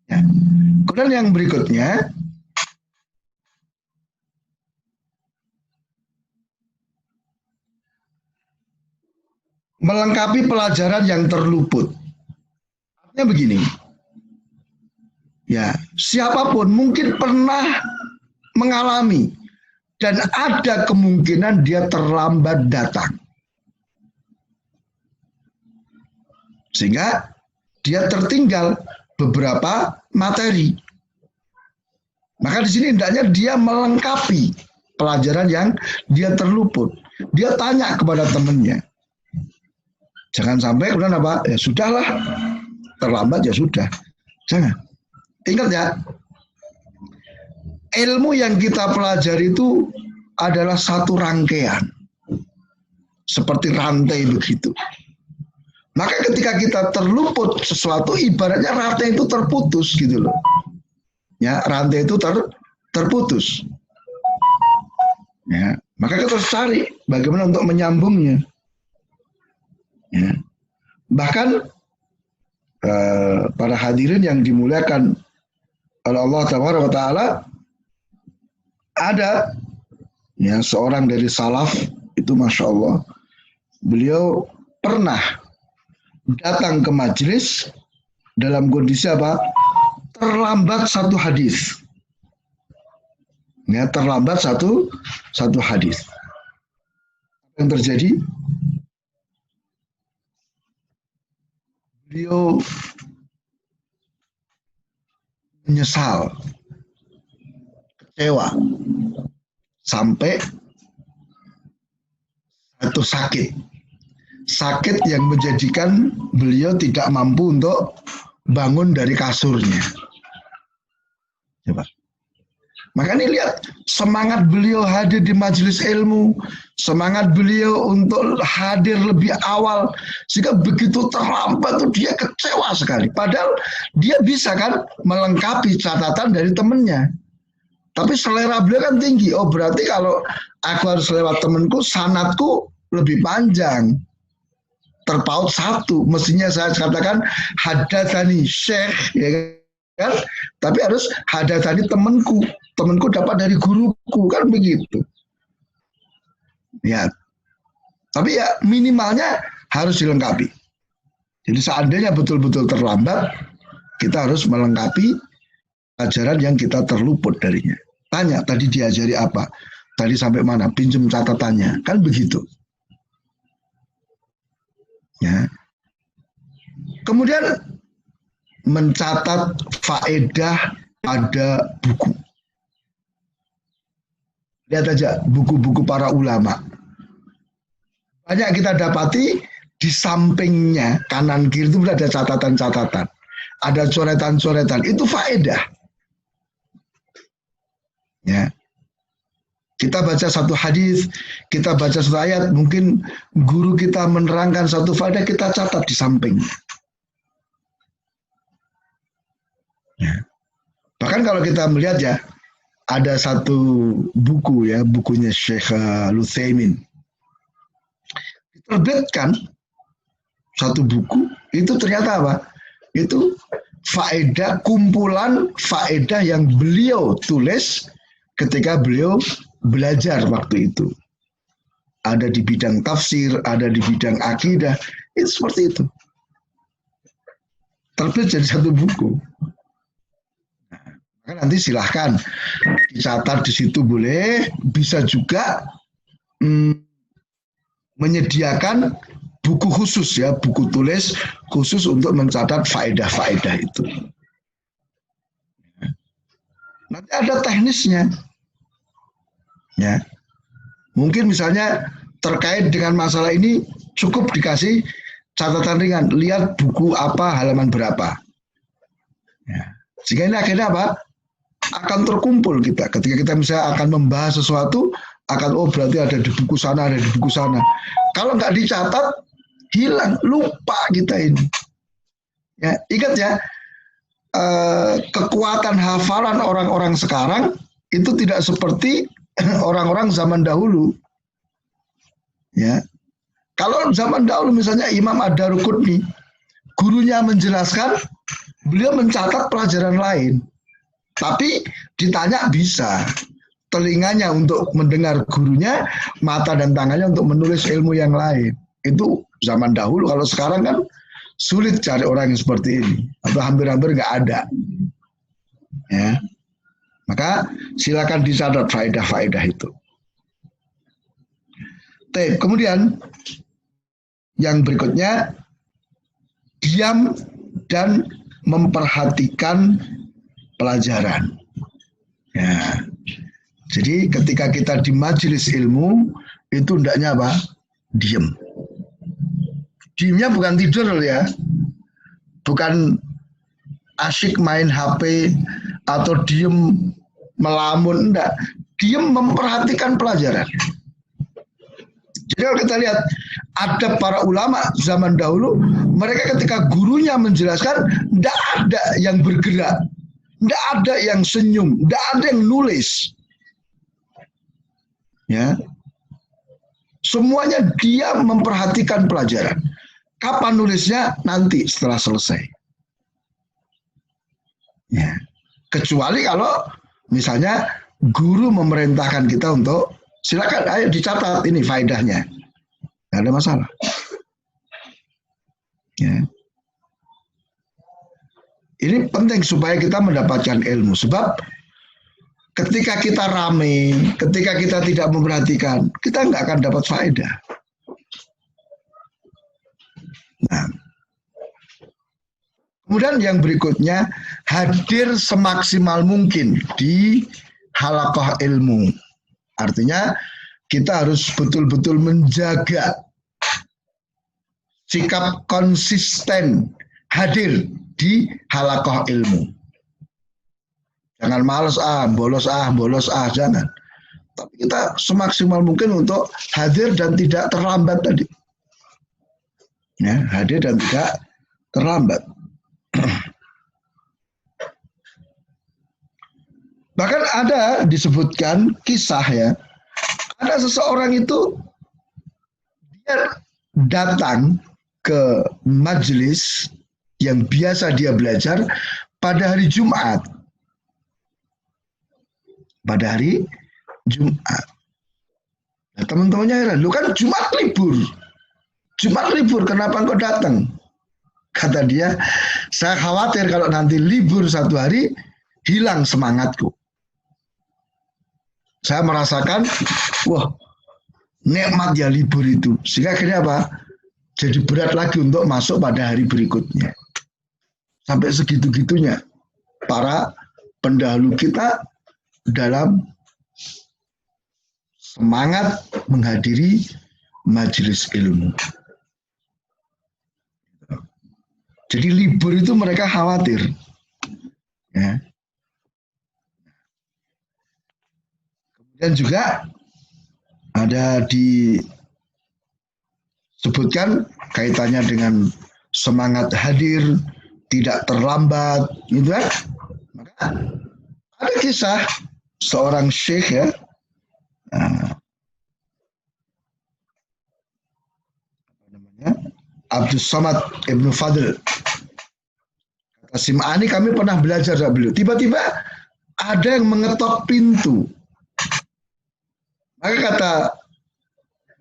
Ya. Kemudian yang berikutnya, melengkapi pelajaran yang terluput. Artinya begini, ya siapapun mungkin pernah mengalami dan ada kemungkinan dia terlambat datang. Sehingga dia tertinggal beberapa materi. Maka di sini hendaknya dia melengkapi pelajaran yang dia terluput. Dia tanya kepada temannya. Jangan sampai kemudian apa? Ya sudahlah, terlambat ya sudah. Jangan. Ingat ya, ilmu yang kita pelajari itu adalah satu rangkaian. Seperti rantai begitu. Maka ketika kita terluput sesuatu, ibaratnya rantai itu terputus gitu loh. Ya, rantai itu terputus. Ya, maka kita harus cari bagaimana untuk menyambungnya. Ya. Bahkan para hadirin yang dimuliakan oleh Allah Taala, ada ya seorang dari salaf itu Masya Allah, beliau pernah datang ke majelis dalam kondisi apa? Terlambat satu hadis. Ya, terlambat satu hadis. Apa yang terjadi? Beliau menyesal, kecewa, sampai satu sakit yang menjadikan beliau tidak mampu untuk bangun dari kasurnya. Coba. Makanya lihat semangat beliau hadir di majelis ilmu, semangat beliau untuk hadir lebih awal, sehingga begitu terlambat tuh dia kecewa sekali. Padahal dia bisa kan melengkapi catatan dari temennya. Tapi selera beliau kan tinggi. Oh berarti kalau aku harus lewat temanku, sanadku lebih panjang. Terpaut satu, mestinya saya katakan hadatsani syekh, ya kan? Tapi harus hadatsani temanku dapat dari guruku, kan begitu. Ya, tapi ya minimalnya harus dilengkapi. Jadi seandainya betul-betul terlambat, kita harus melengkapi ajaran yang kita terluput darinya. Tanya, tadi diajari apa? Tadi sampai mana? Pinjam catatannya, kan begitu. Ya. Kemudian mencatat faedah pada buku. Lihat aja buku-buku para ulama. Banyak kita dapati di sampingnya kanan kiri itu ada catatan-catatan, ada coretan-coretan. Itu faedah. Ya. Kita baca satu hadis, kita baca satu ayat, mungkin guru kita menerangkan satu faedah, kita catat di sampingnya. Ya. Bahkan kalau kita melihat ya, ada satu buku ya, bukunya Syekh Al-Utsaimin. Diterbitkan satu buku, itu ternyata apa? Itu faedah, kumpulan faedah yang beliau tulis ketika beliau belajar waktu itu. Ada di bidang tafsir, ada di bidang akidah, itu seperti itu. Terbit jadi satu buku. Nah, nanti silahkan dicatat di situ boleh, bisa juga menyediakan buku khusus ya, buku tulis khusus untuk mencatat faedah-faedah itu. Nanti ada teknisnya. Ya, mungkin misalnya terkait dengan masalah ini cukup dikasih catatan ringan. Lihat buku apa, halaman berapa. Ya. Sehingga ini akhirnya apa? Akan terkumpul kita. Ketika kita misalnya akan membahas sesuatu, akan oh berarti ada di buku sana, ada di buku sana. Kalau nggak dicatat, hilang, lupa kita ini. Ya, ingat ya, kekuatan hafalan orang-orang sekarang itu tidak seperti orang-orang zaman dahulu. Ya, Kalau zaman dahulu misalnya Imam Ad-Daruqutni, gurunya menjelaskan, beliau mencatat pelajaran lain. Tapi ditanya bisa. Telinganya untuk mendengar gurunya, mata dan tangannya untuk menulis ilmu yang lain. Itu zaman dahulu. Kalau sekarang kan sulit cari orang yang seperti ini. Atau hampir-hampir nggak ada. Ya. Maka silakan dicatat faedah-faedah itu. Kemudian yang berikutnya, diam dan memperhatikan pelajaran. Ya. Jadi ketika kita di majelis ilmu, itu hendaknya apa? Diam. Diamnya bukan tidur ya. Bukan asyik main HP atau diam melamun, enggak. Diam memperhatikan pelajaran. Jadi kalau kita lihat, ada para ulama zaman dahulu, mereka ketika gurunya menjelaskan, enggak ada yang bergerak. Enggak ada yang senyum, enggak ada yang nulis. Ya, semuanya dia memperhatikan pelajaran. Kapan nulisnya? Nanti setelah selesai. Ya, kecuali kalau misalnya guru memerintahkan kita untuk silakan, ayo dicatat ini faedahnya, nggak ada masalah. Ya. Ini penting supaya kita mendapatkan ilmu, sebab ketika kita rame, ketika kita tidak memperhatikan, kita nggak akan dapat faedah. Nah, kemudian yang berikutnya, hadir semaksimal mungkin di halaqah ilmu. Artinya kita harus betul-betul menjaga sikap konsisten hadir di halaqah ilmu. Jangan males bolos jangan. Tapi kita semaksimal mungkin untuk hadir dan tidak terlambat tadi. Ya, hadir dan tidak terlambat. Bahkan ada disebutkan kisah ya, ada seseorang itu dia datang ke majelis yang biasa dia belajar pada hari Jumat. Pada hari Jumat. Nah, teman-temannya heran, lu kan Jumat libur. Jumat libur, kenapa engkau datang? Kata dia, saya khawatir kalau nanti libur satu hari, hilang semangatku. Saya merasakan, wah, nikmat ya libur itu. Sehingga akhirnya apa? Jadi berat lagi untuk masuk pada hari berikutnya. Sampai segitu-gitunya para pendahulu kita dalam semangat menghadiri majelis ilmu. Jadi libur itu mereka khawatir. Ya. Kemudian juga ada disebutkan kaitannya dengan semangat hadir, tidak terlambat, gitu kan? Maka ada kisah seorang syekh ya, Abdus Samad Ibnu Fadl. Kata Sim'ani, kami pernah belajar dari beliau. Tiba-tiba ada yang mengetok pintu. Maka kata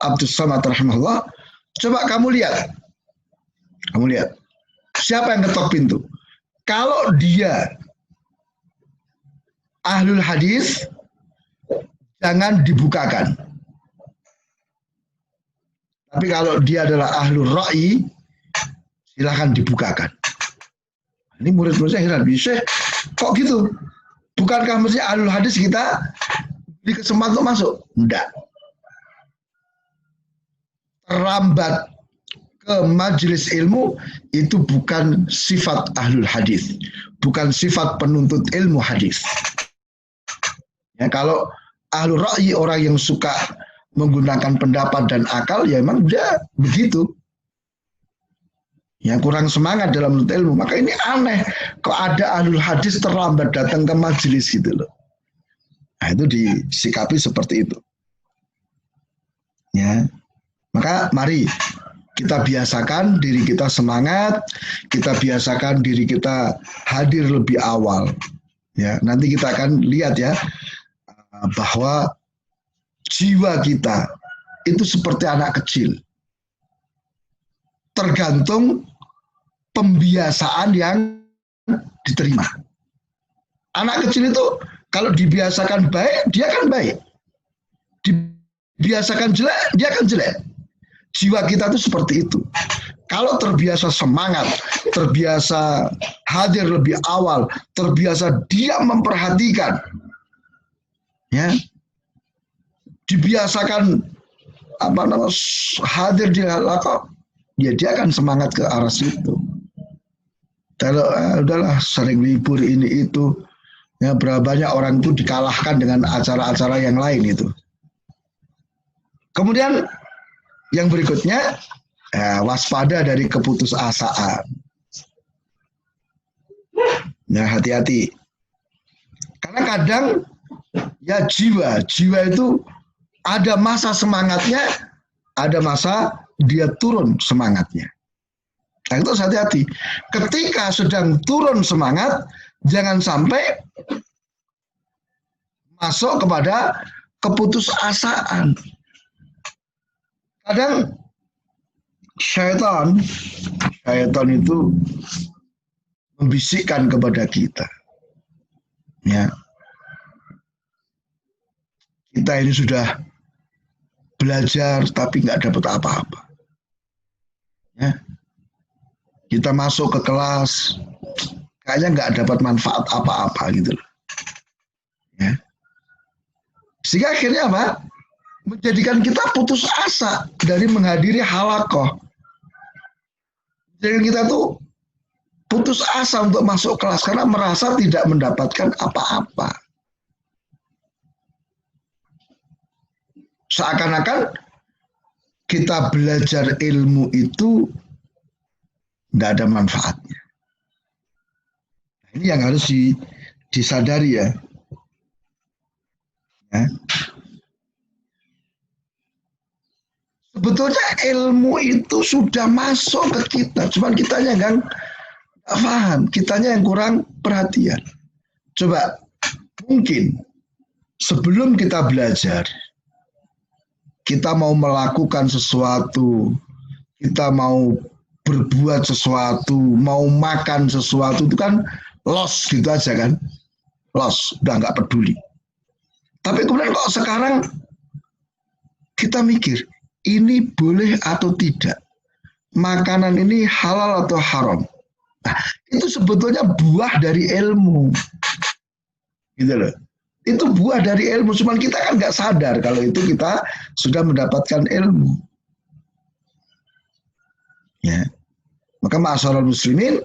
Abdus Samad rahimahullah, coba kamu lihat. Kamu lihat. Siapa yang ketok pintu? Kalau dia ahlul hadis, jangan dibukakan. Tapi kalau dia adalah ahlul ra'i, silahkan dibukakan. Ini murid-muridnya heran, bisa kok gitu? Bukankah mesti ahlul hadis kita di kesempatan untuk masuk? Enggak. Terlambat ke majelis ilmu itu bukan sifat ahlul hadis, bukan sifat penuntut ilmu hadis. Ya, kalau ahlul ra'i, orang yang suka menggunakan pendapat dan akal, ya memang dia begitu. Yang kurang semangat dalam menuntut ilmu. Maka ini aneh, kok ada ahlul hadis terlambat datang ke majelis gitu loh. Nah, itu disikapi seperti itu. Ya. Maka mari kita biasakan diri kita semangat, kita biasakan diri kita hadir lebih awal. Ya, nanti kita akan lihat ya bahwa jiwa kita itu seperti anak kecil. Tergantung pembiasaan yang diterima. Anak kecil itu kalau dibiasakan baik, dia akan baik. Dibiasakan jelek, dia akan jelek. Jiwa kita itu seperti itu. Kalau terbiasa semangat, terbiasa hadir lebih awal, terbiasa dia memperhatikan, ya, dibiasakan hadir di halaqah, ya dia akan semangat ke arah situ. Kalau udahlah sering libur ini itu, ya berapa banyak orang itu dikalahkan dengan acara-acara yang lain itu. Kemudian yang berikutnya, waspada dari keputusasaan. Ya, hati-hati. Karena kadang ya jiwa itu ada masa semangatnya, ada masa dia turun semangatnya. Nah, itu hati-hati. Ketika sedang turun semangat, jangan sampai masuk kepada keputusasaan. Kadang syaitan itu membisikkan kepada kita, ya, kita ini sudah belajar tapi nggak dapat apa-apa, ya, kita masuk ke kelas kayaknya nggak dapat manfaat apa-apa gitu loh, ya, sehingga akhirnya apa? Menjadikan kita putus asa dari menghadiri halaqah. Jadi kita tuh putus asa untuk masuk kelas karena merasa tidak mendapatkan apa-apa. Seakan-akan kita belajar ilmu itu nggak ada manfaatnya. Ini yang harus disadari ya. Sebetulnya ilmu itu sudah masuk ke kita, cuman kitanya nggak paham, kitanya yang kurang perhatian. Coba, mungkin sebelum kita belajar, kita mau melakukan sesuatu, kita mau berbuat sesuatu, mau makan sesuatu, itu kan loss gitu aja kan, loss, udah nggak peduli. Tapi kemudian kok sekarang kita mikir, ini boleh atau tidak? Makanan ini halal atau haram? Nah, itu sebetulnya buah dari ilmu. Gitu loh. Itu buah dari ilmu, cuman kita kan nggak sadar kalau itu kita sudah mendapatkan ilmu. Ya. Maka ma'asyiral muslimin,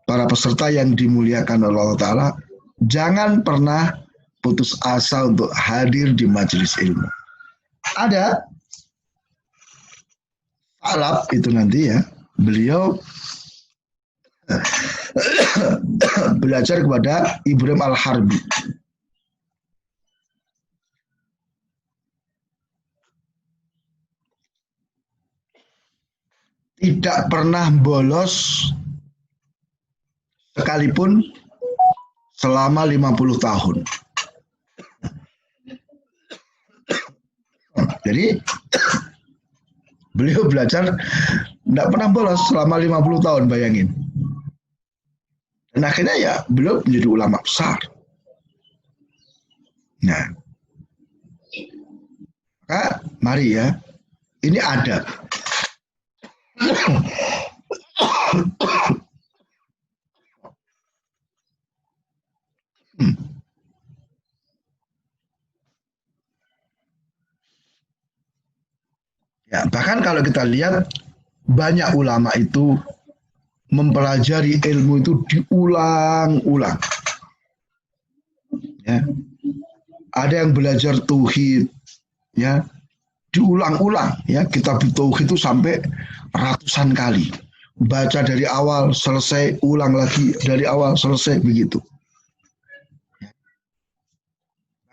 para peserta yang dimuliakan oleh Allah Ta'ala, jangan pernah putus asa untuk hadir di majelis ilmu. Ada salaf itu nanti ya, beliau belajar kepada Ibrahim Al-Harbi. Tidak pernah bolos sekalipun selama 50 tahun. Jadi beliau belajar tidak pernah bolos selama 50 tahun, bayangin. Dan akhirnya ya beliau menjadi ulama besar. Nah, maka mari ya, ini adab. Ya, bahkan kalau kita lihat banyak ulama itu mempelajari ilmu itu diulang-ulang. Ya. Ada yang belajar tauhid, ya, diulang-ulang, ya, kitab tauhid itu sampai ratusan kali. Baca dari awal selesai, ulang lagi dari awal selesai, begitu.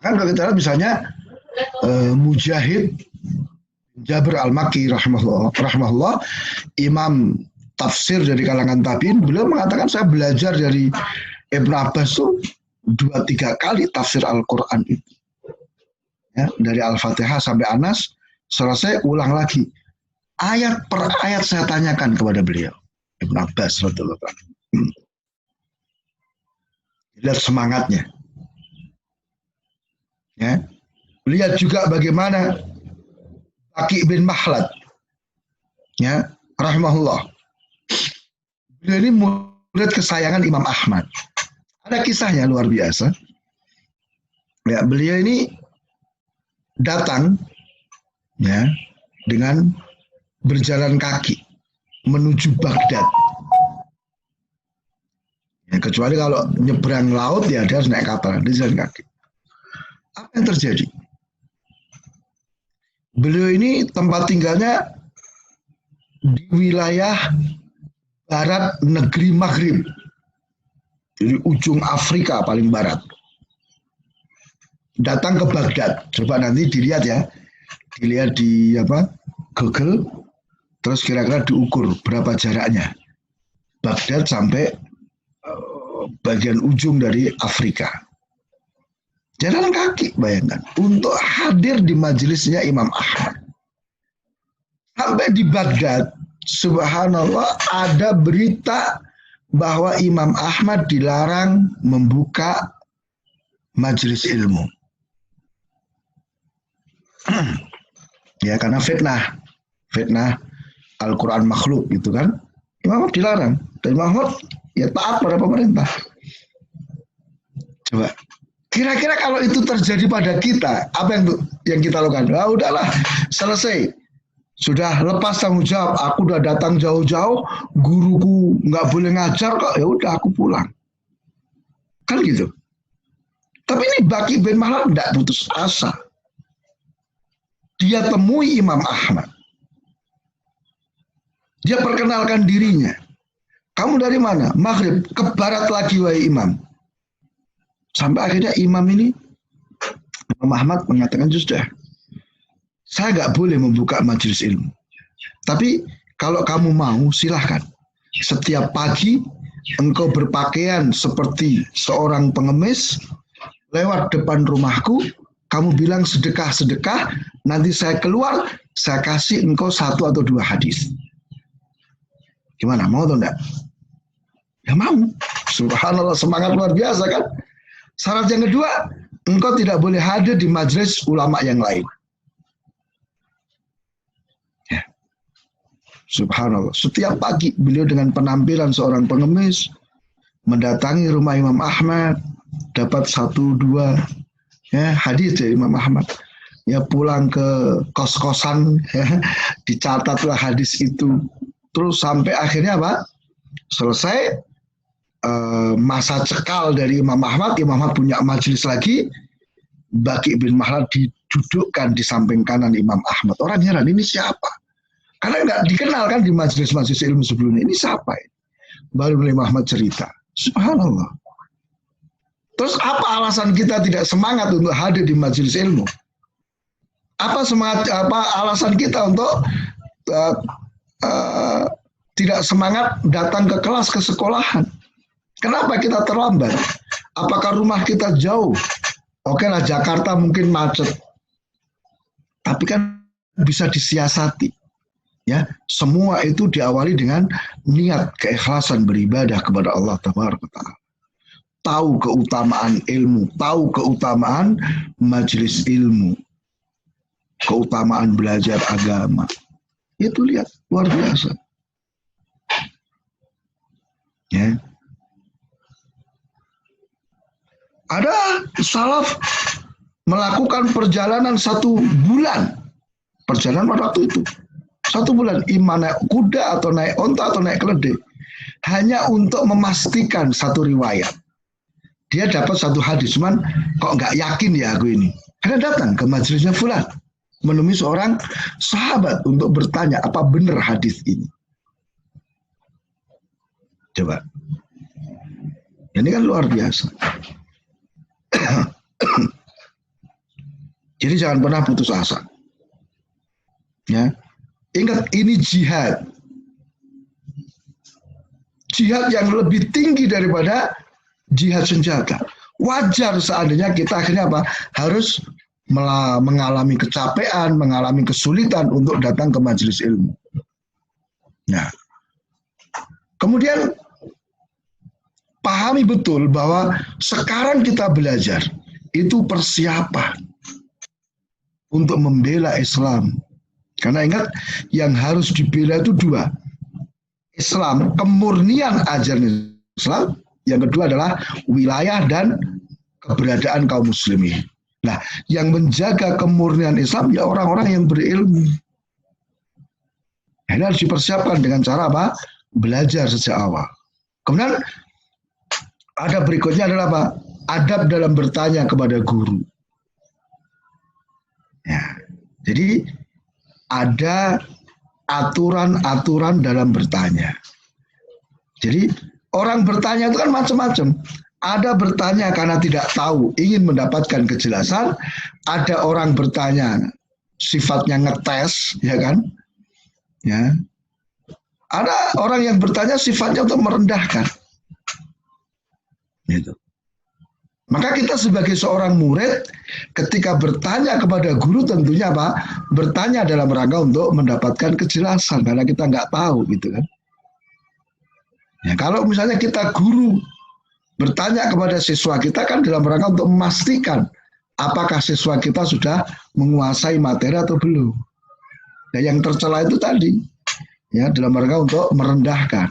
Kan kalau kita lihat misalnya Mujahid Jabir Al-Makki rahimahullah, imam tafsir dari kalangan tabi'in, beliau mengatakan saya belajar dari Ibnu Abbas tuh 2-3 kali tafsir Al-Quran itu. Ya, dari Al-Fatihah sampai Anas, selesai ulang lagi. Ayat per ayat saya tanyakan kepada beliau. Ibnu Abbas radhiyallahu anhu. Lihat semangatnya. Ya. Lihat juga bagaimana Baqi bin Makhlad, ya, rahimahullah. Beliau ini murid kesayangan Imam Ahmad. Ada kisahnya luar biasa. Ya, beliau ini datang, ya, dengan berjalan kaki menuju Baghdad. Ya, kecuali kalau nyebrang laut ya dia harus naik kapal, dia jalan kaki. Apa yang terjadi? Beliau ini tempat tinggalnya di wilayah barat negeri Maghrib, di ujung Afrika paling barat. Datang ke Baghdad, coba nanti dilihat ya, dilihat di Google, terus kira-kira diukur berapa jaraknya Baghdad sampai bagian ujung dari Afrika. Jalan kaki, bayangkan, untuk hadir di majelisnya Imam Ahmad. Sampai di Baghdad, subhanallah, ada berita bahwa Imam Ahmad dilarang membuka majelis ilmu. Ya, karena fitnah Al-Quran makhluk gitu kan. Imam Ahmad dilarang. Dan Imam Ahmad ya taat pada pemerintah. Coba. Kira-kira kalau itu terjadi pada kita, apa yang kita lakukan? Ah, udahlah, selesai. Sudah lepas tanggung jawab. Aku udah datang jauh-jauh, guruku nggak boleh ngajar kok. Ya udah, aku pulang. Kan gitu. Tapi ini Baqi bin Makhlad tidak putus asa. Dia temui Imam Ahmad. Dia perkenalkan dirinya. Kamu dari mana? Maghrib. Ke barat lagi, wahai Imam. Sampai akhirnya Imam Ahmad mengatakan, sudah, saya nggak boleh membuka majelis ilmu. Tapi kalau kamu mau, silahkan. Setiap pagi engkau berpakaian seperti seorang pengemis, lewat depan rumahku, kamu bilang sedekah-sedekah, nanti saya keluar, saya kasih engkau 1 atau 2 hadis. Gimana, mau atau enggak? Ya mau. Subhanallah, semangat luar biasa kan? Syarat yang kedua, engkau tidak boleh hadir di majelis ulama yang lain. Ya. Subhanallah, setiap pagi beliau dengan penampilan seorang pengemis mendatangi rumah Imam Ahmad, dapat 1-2 ya, hadis dari Imam Ahmad. Ya, pulang ke kos-kosan, ya, dicatatlah hadis itu. Terus sampai akhirnya apa? Selesai masa cekal dari Imam Ahmad punya majelis lagi. Baqi bin Makhlad didudukkan di samping kanan Imam Ahmad. Orang heran, ini siapa? Karena nggak dikenal kan di majelis-majelis ilmu sebelumnya. Ini siapa? Baru Imam Ahmad cerita. Subhanallah. Terus apa alasan kita tidak semangat untuk hadir di majelis ilmu? Apa alasan kita untuk tidak semangat datang ke kelas, ke sekolahan? Kenapa kita terlambat? Apakah rumah kita jauh? Oke lah, Jakarta mungkin macet. Tapi kan bisa disiasati. Ya, semua itu diawali dengan niat keikhlasan beribadah kepada Allah Tabaraka Ta'ala. Tahu keutamaan ilmu, tahu keutamaan majelis ilmu, keutamaan belajar agama. Itu lihat, luar biasa. Ya. Ada salaf melakukan perjalanan 1 bulan. Perjalanan pada waktu itu 1 bulan, imam naik kuda atau naik onta atau naik keledai, hanya untuk memastikan 1 riwayat. Dia dapat 1 hadis, cuman kok nggak yakin ya aku ini. Karena datang ke majelisnya fulan, menemui seorang sahabat untuk bertanya apa benar hadis ini. Coba, ini kan luar biasa. Jadi jangan pernah putus asa. Ya, ingat ini jihad. Jihad yang lebih tinggi daripada jihad senjata. Wajar seandainya kita akhirnya apa? Harus mengalami kecapean, mengalami kesulitan untuk datang ke majelis ilmu. Nah, kemudian pahami betul bahwa sekarang kita belajar itu persiapan untuk membela Islam. Karena ingat, yang harus dibela itu dua. Islam, kemurnian ajaran Islam. Yang kedua adalah wilayah dan keberadaan kaum muslimin. Nah, yang menjaga kemurnian Islam ya orang-orang yang berilmu. Ini harus dipersiapkan dengan cara apa? Belajar sejak awal. Kemudian ada berikutnya adalah apa? Adab dalam bertanya kepada guru. Ya, jadi ada aturan-aturan dalam bertanya. Jadi orang bertanya itu kan macam-macam. Ada bertanya karena tidak tahu, ingin mendapatkan kejelasan. Ada orang bertanya sifatnya ngetes, ya kan? Ya. Ada orang yang bertanya sifatnya untuk merendahkan. Gitu. Maka kita sebagai seorang murid ketika bertanya kepada guru tentunya apa? Bertanya dalam rangka untuk mendapatkan kejelasan karena kita nggak tahu gitu kan. Ya, kalau misalnya kita guru bertanya kepada siswa kita kan dalam rangka untuk memastikan apakah siswa kita sudah menguasai materi atau belum. Nah, yang tercela itu tadi ya dalam rangka untuk merendahkan.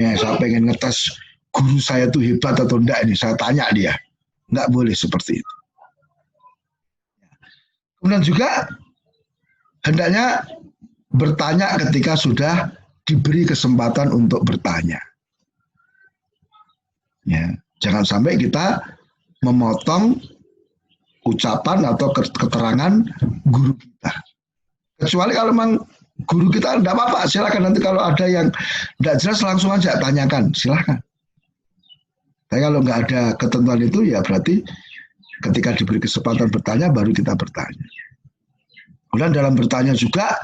Ya, saya pengen ngetes guru saya itu hebat atau enggak ini, saya tanya dia. Nggak boleh seperti itu. Kemudian juga hendaknya bertanya ketika sudah diberi kesempatan untuk bertanya. Ya, jangan sampai kita memotong ucapan atau keterangan guru kita. Kecuali kalau memang guru kita enggak apa-apa, silakan nanti kalau ada yang enggak jelas langsung aja tanyakan, silakan. Tapi kalau nggak ada ketentuan itu ya berarti ketika diberi kesempatan bertanya baru kita bertanya. Kemudian dalam bertanya juga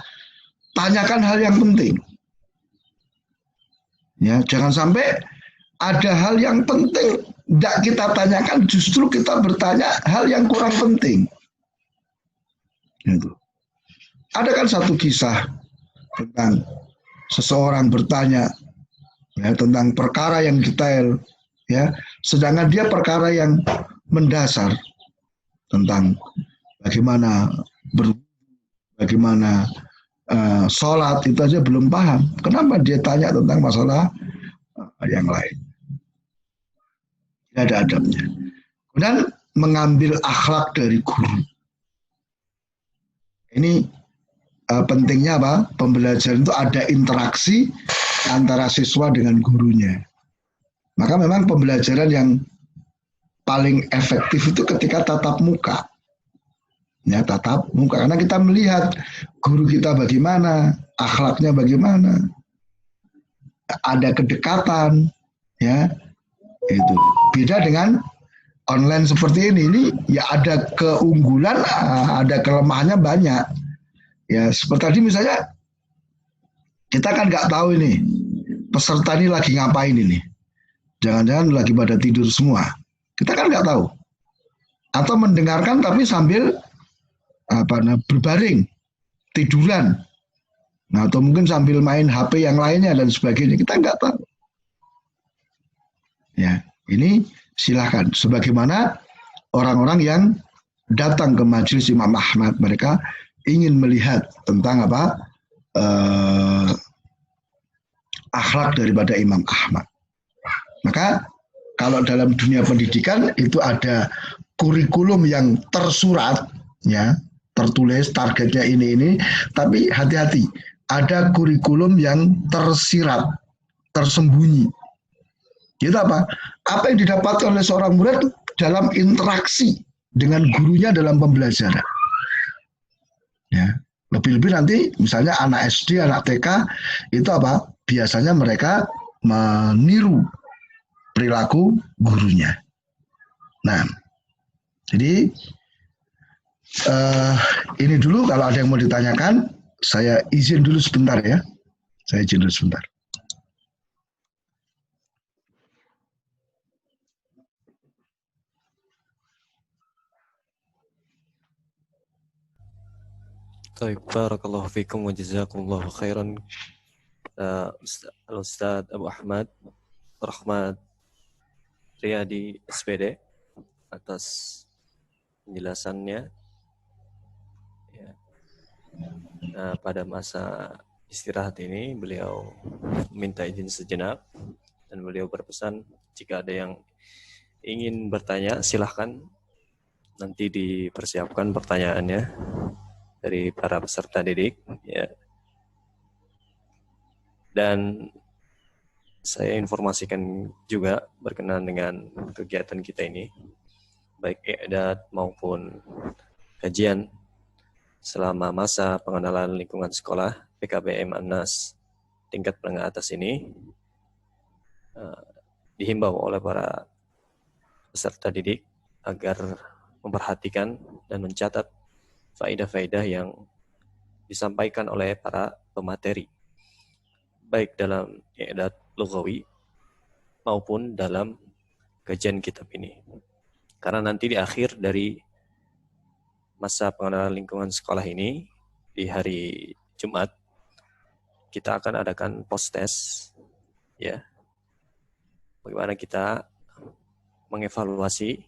tanyakan hal yang penting. Ya, jangan sampai ada hal yang penting tidak kita tanyakan, justru kita bertanya hal yang kurang penting. Gitu. Ada kan satu kisah tentang seseorang bertanya ya, tentang perkara yang detail. Ya, sedangkan dia perkara yang mendasar tentang bagaimana sholat itu aja belum paham. Kenapa dia tanya tentang masalah yang lain? Tidak ada adabnya. Kemudian mengambil akhlak dari guru. Ini pentingnya apa? Pembelajaran itu ada interaksi antara siswa dengan gurunya. Maka memang pembelajaran yang paling efektif itu ketika tatap muka. Ya, tatap muka. Karena kita melihat guru kita bagaimana, akhlaknya bagaimana. Ada kedekatan, ya. Itu. Beda dengan online seperti ini. Ini ya ada keunggulan, ada kelemahannya banyak. Ya, seperti tadi misalnya kita kan nggak tahu ini peserta ini lagi ngapain ini. Jangan-jangan lagi pada tidur semua. Kita kan nggak tahu. Atau mendengarkan tapi sambil berbaring, tiduran. Nah, atau mungkin sambil main HP yang lainnya dan sebagainya. Kita nggak tahu. Ya, ini silakan. Sebagaimana orang-orang yang datang ke majelis Imam Ahmad, mereka ingin melihat tentang apa akhlak daripada Imam Ahmad. Maka kalau dalam dunia pendidikan itu ada kurikulum yang tersurat, ya, tertulis targetnya ini, tapi hati-hati, ada kurikulum yang tersirat, tersembunyi. Itu apa? Apa yang didapatkan oleh seorang murid dalam interaksi dengan gurunya dalam pembelajaran. Ya, lebih-lebih nanti misalnya anak SD, anak TK itu apa? Biasanya mereka meniru perilaku gurunya. Nah, jadi ini dulu kalau ada yang mau ditanyakan Saya izin dulu sebentar ya. Saya izin dulu sebentar. Baik, barakallahu fikum wa jazakumullahu khairan. Al-Ustaz Abu Ahmad Rahmat Riyadi SPD atas penjelasannya. Ya. Nah, pada masa istirahat ini beliau minta izin sejenak dan beliau berpesan jika ada yang ingin bertanya silahkan nanti dipersiapkan pertanyaannya dari para peserta didik ya. Dan saya informasikan juga berkenaan dengan kegiatan kita ini baik i'dad maupun kajian selama masa pengenalan lingkungan sekolah PKBM An-Nas tingkat menengah atas ini dihimbau oleh para peserta didik agar memperhatikan dan mencatat faedah-faedah yang disampaikan oleh para pemateri baik dalam i'dad lughawi maupun dalam kajian kitab ini. Karena nanti di akhir dari masa pengenalan lingkungan sekolah ini di hari Jumat kita akan adakan post test ya. Bagaimana kita mengevaluasi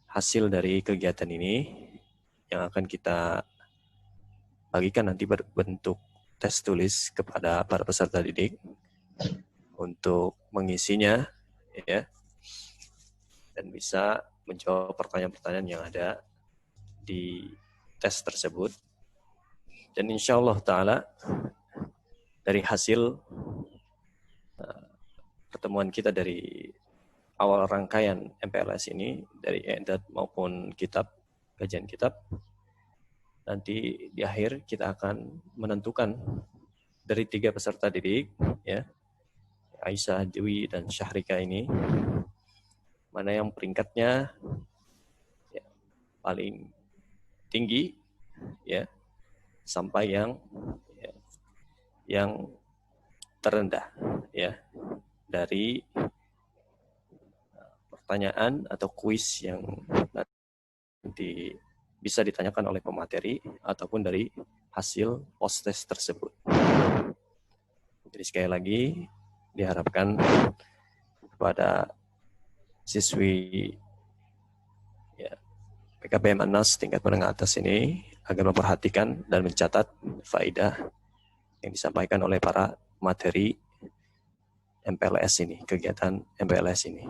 hasil dari kegiatan ini yang akan kita bagikan nanti berbentuk tes tulis kepada para peserta didik untuk mengisinya ya dan bisa menjawab pertanyaan-pertanyaan yang ada di tes tersebut. Dan insya Allah ta'ala dari hasil pertemuan kita dari awal rangkaian MPLS ini dari i'dad maupun kitab, kajian kitab, nanti di akhir kita akan menentukan dari 3 peserta didik ya, Aisyah, Dewi, dan Syahrika ini mana yang peringkatnya ya, paling tinggi ya sampai yang terendah ya dari pertanyaan atau kuis yang nanti bisa ditanyakan oleh pemateri ataupun dari hasil post test tersebut. Jadi sekali lagi diharapkan kepada siswi ya, PKBM An-Nas tingkat menengah atas ini agar memperhatikan dan mencatat faedah yang disampaikan oleh para materi MPLS ini, kegiatan MPLS ini.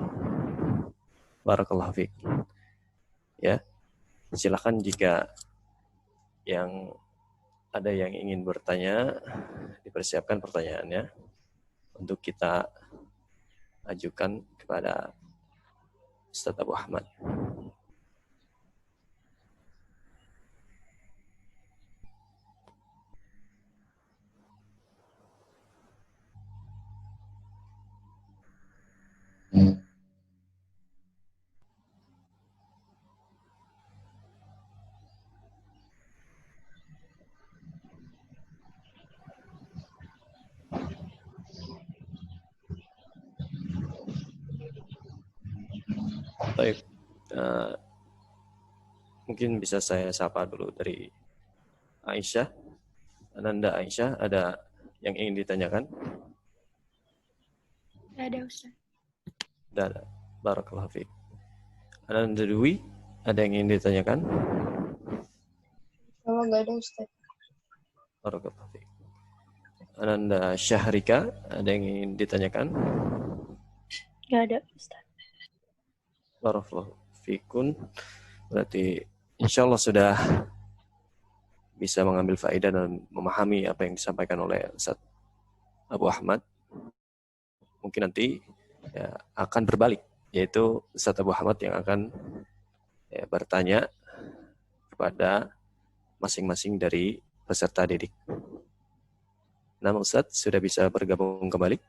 Barakallahu fiik. Ya, silakan jika yang ada yang ingin bertanya, dipersiapkan pertanyaannya untuk kita ajukan kepada Ustaz Abu Ahmad. Baik, mungkin bisa saya sapa dulu dari Aisyah. Ananda Aisyah, ada yang ingin ditanyakan? Tidak ada, Ustaz. Tidak ada. Barakallahu fiik. Ananda Dewi, ada yang ingin ditanyakan? Kalau nggak ada, Ustaz. Barakallahu fiik. Ananda Syahrika, ada yang ingin ditanyakan? Nggak ada, Ustaz. Barakallahu fiikun. Berarti insya Allah sudah bisa mengambil faedah dan memahami apa yang disampaikan oleh Ustaz Abu Ahmad. Mungkin nanti ya, akan berbalik, yaitu Ustaz Abu Ahmad yang akan ya, bertanya kepada masing-masing dari peserta didik. Nama Ustaz sudah bisa bergabung kembali?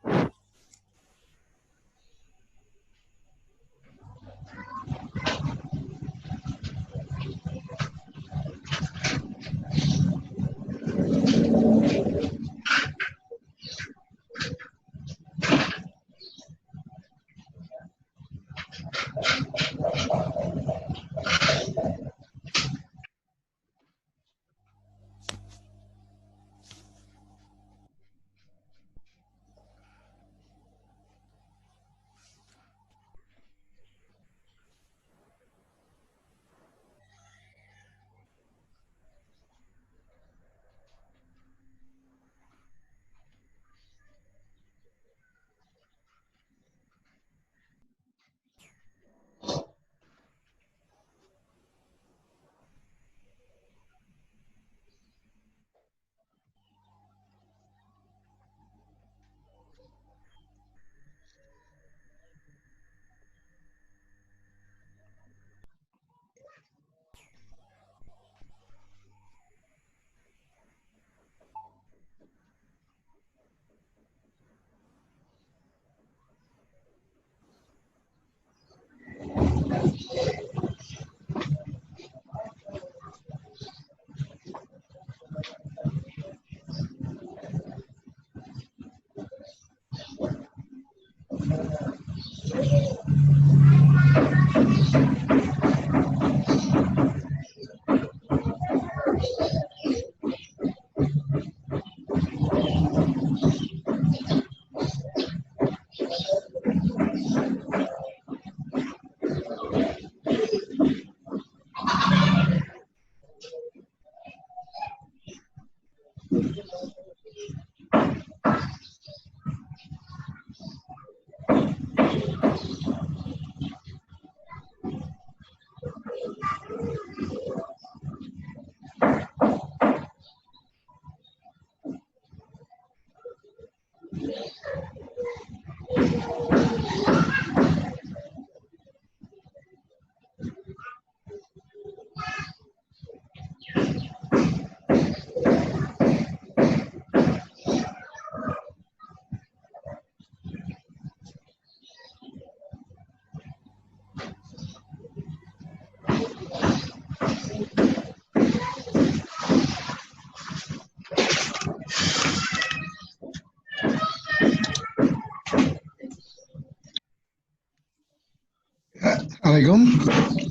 Assalamualaikum.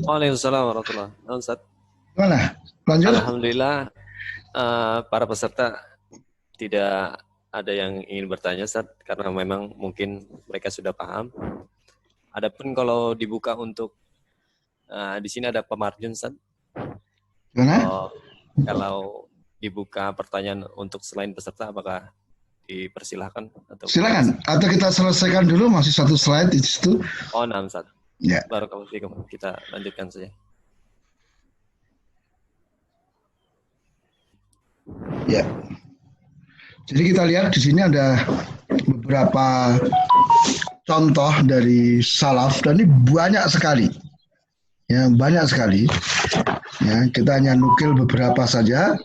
Waalaikumsalam warahmatullahi wabarakatuh. Ustaz. Gimana? Lanjut. Alhamdulillah para peserta tidak ada yang ingin bertanya, Ustaz, karena memang mungkin mereka sudah paham. Adapun kalau dibuka untuk di sini ada pemarjun, Ustaz. Gimana? Kalau dibuka pertanyaan untuk selain peserta, apakah dipersilahkan? Silakan. Atau kita selesaikan dulu, masih satu slide di situ. Oh, nah, Ustaz. Ya. Barakallahu fiikum. Kita lanjutkan saja. Ya. Jadi kita lihat di sini ada beberapa contoh dari salaf dan ini banyak sekali. Ya, banyak sekali. Ya, kita hanya nukil beberapa saja.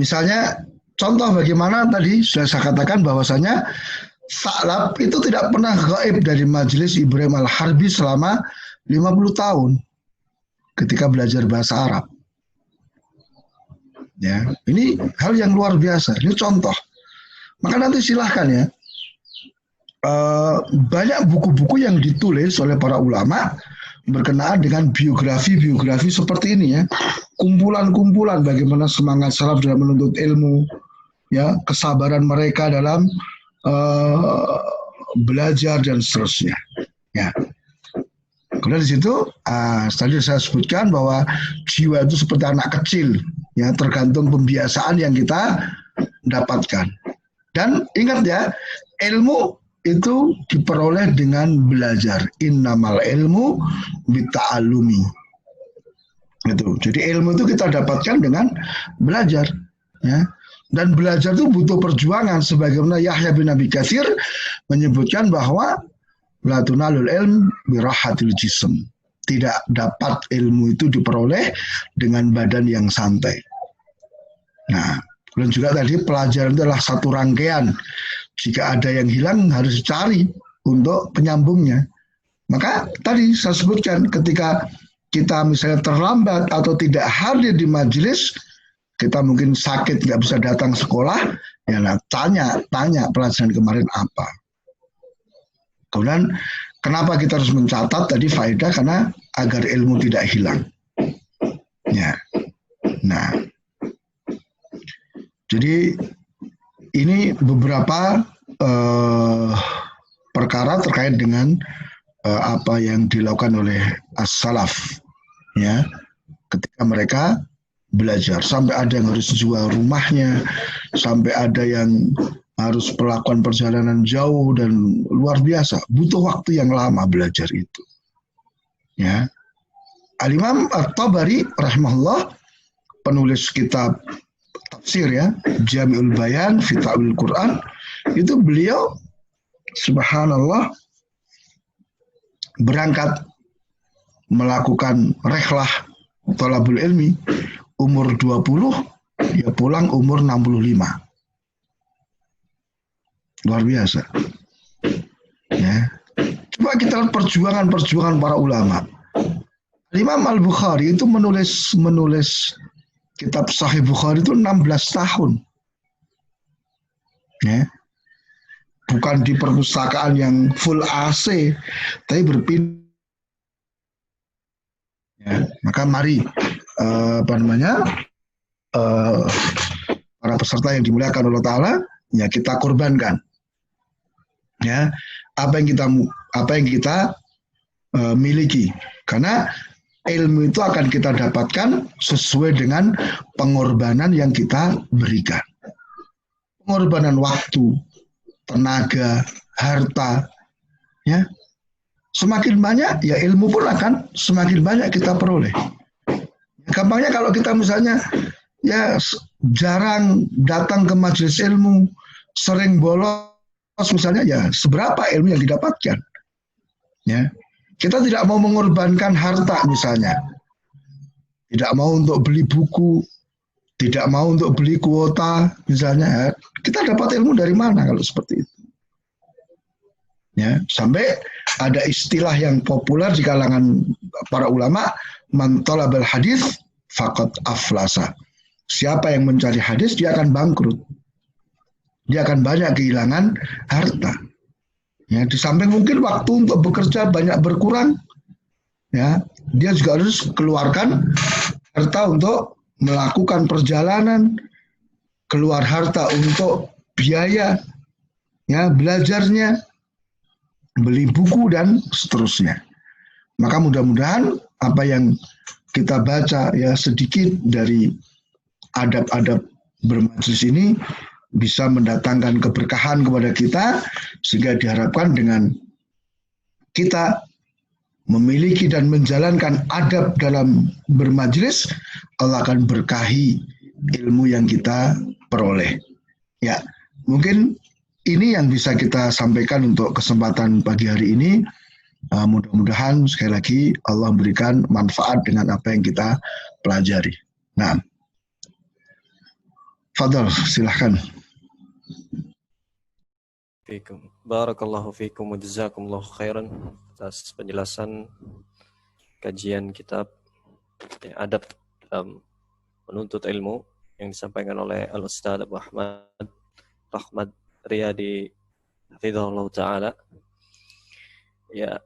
Misalnya contoh bagaimana tadi sudah saya katakan bahwasanya Sa'lab itu tidak pernah gaib dari majelis Ibrahim Al-Harbi selama 50 tahun ketika belajar bahasa Arab. Ya, ini hal yang luar biasa. Ini contoh. Maka nanti silahkan ya. Banyak buku-buku yang ditulis oleh para ulama berkenaan dengan biografi-biografi seperti ini ya. Kumpulan-kumpulan bagaimana semangat salaf dalam menuntut ilmu, ya, kesabaran mereka dalam belajar dan seterusnya. Ya. Kemudian di situ tadi saya sebutkan bahwa jiwa itu seperti anak kecil, ya, tergantung pembiasaan yang kita dapatkan. Dan ingat ya, ilmu itu diperoleh dengan belajar. Innamal ilmu bitta'allumi. Itu. Jadi ilmu itu kita dapatkan dengan belajar, ya. Dan belajar itu butuh perjuangan, sebagaimana Yahya bin Abi Katsir menyebutkan bahwa la tunalul ilm birahatil jism. Tidak dapat ilmu itu diperoleh dengan badan yang santai. Nah, dan juga tadi pelajaran itu adalah satu rangkaian. Jika ada yang hilang harus dicari untuk penyambungnya. Maka tadi saya sebutkan ketika kita misalnya terlambat atau tidak hadir di majelis, kita mungkin sakit nggak bisa datang sekolah, ya nah, tanya pelajaran kemarin apa. Kemudian kenapa kita harus mencatat tadi faedah, karena agar ilmu tidak hilang. Ya, nah, jadi ini beberapa perkara terkait dengan apa yang dilakukan oleh as-salaf, ya, ketika mereka belajar. Sampai ada yang harus jual rumahnya, sampai ada yang harus melakukan perjalanan jauh dan luar biasa. Butuh waktu yang lama belajar itu. Ya. Al-Imam At-Tabari rahimahullah, penulis kitab tafsir ya, Jami'ul Bayan fi Ta'wil Quran, itu beliau subhanallah berangkat melakukan rehlah thalabul ilmi umur 20, ya pulang umur 65. Luar biasa. Ya. Coba kita lihat perjuangan para ulama. Imam Al-Bukhari itu menulis kitab Sahih Bukhari itu 16 tahun. Ya. bukan di perpustakaan yang full AC, tapi berpindah. Ya, maka mari para peserta yang dimuliakan Allah Taala, ya kita korbankan, ya apa yang kita miliki, karena ilmu itu akan kita dapatkan sesuai dengan pengorbanan yang kita berikan, pengorbanan waktu, tenaga, harta, ya. Semakin banyak, ya ilmu pun akan semakin banyak kita peroleh. Gampangnya kalau kita misalnya ya jarang datang ke majelis ilmu, sering bolos misalnya, ya seberapa ilmu yang didapatkan? Ya, kita tidak mau mengorbankan harta misalnya, tidak mau untuk beli buku, tidak mau untuk beli kuota misalnya, ya. Kita dapat ilmu dari mana kalau seperti itu? Ya, sampai ada istilah yang populer di kalangan para ulama, man talabal hadis faqad aflasa. Siapa yang mencari hadis, dia akan bangkrut. Dia akan banyak kehilangan harta. Ya, di samping mungkin waktu untuk bekerja banyak berkurang, ya, dia juga harus keluarkan harta untuk melakukan perjalanan, keluar harta untuk biaya, ya, belajarnya, beli buku dan seterusnya. Maka mudah-mudahan apa yang kita baca ya sedikit dari adab-adab bermajelis ini bisa mendatangkan keberkahan kepada kita, sehingga diharapkan dengan kita memiliki dan menjalankan adab dalam bermajelis, Allah akan berkahi ilmu yang kita peroleh. Ya, mungkin ini yang bisa kita sampaikan untuk kesempatan pagi hari ini. Mudah-mudahan sekali lagi Allah memberikan manfaat dengan apa yang kita pelajari. Nah, Fadal, silahkan. Barakallahu fikum wa jazakumullahu khairan atas penjelasan kajian kitab adab menuntut ilmu yang disampaikan oleh Al-Ustaz Abu Ahmad Rahmat Riyadi hafizahullah ta'ala. Ya,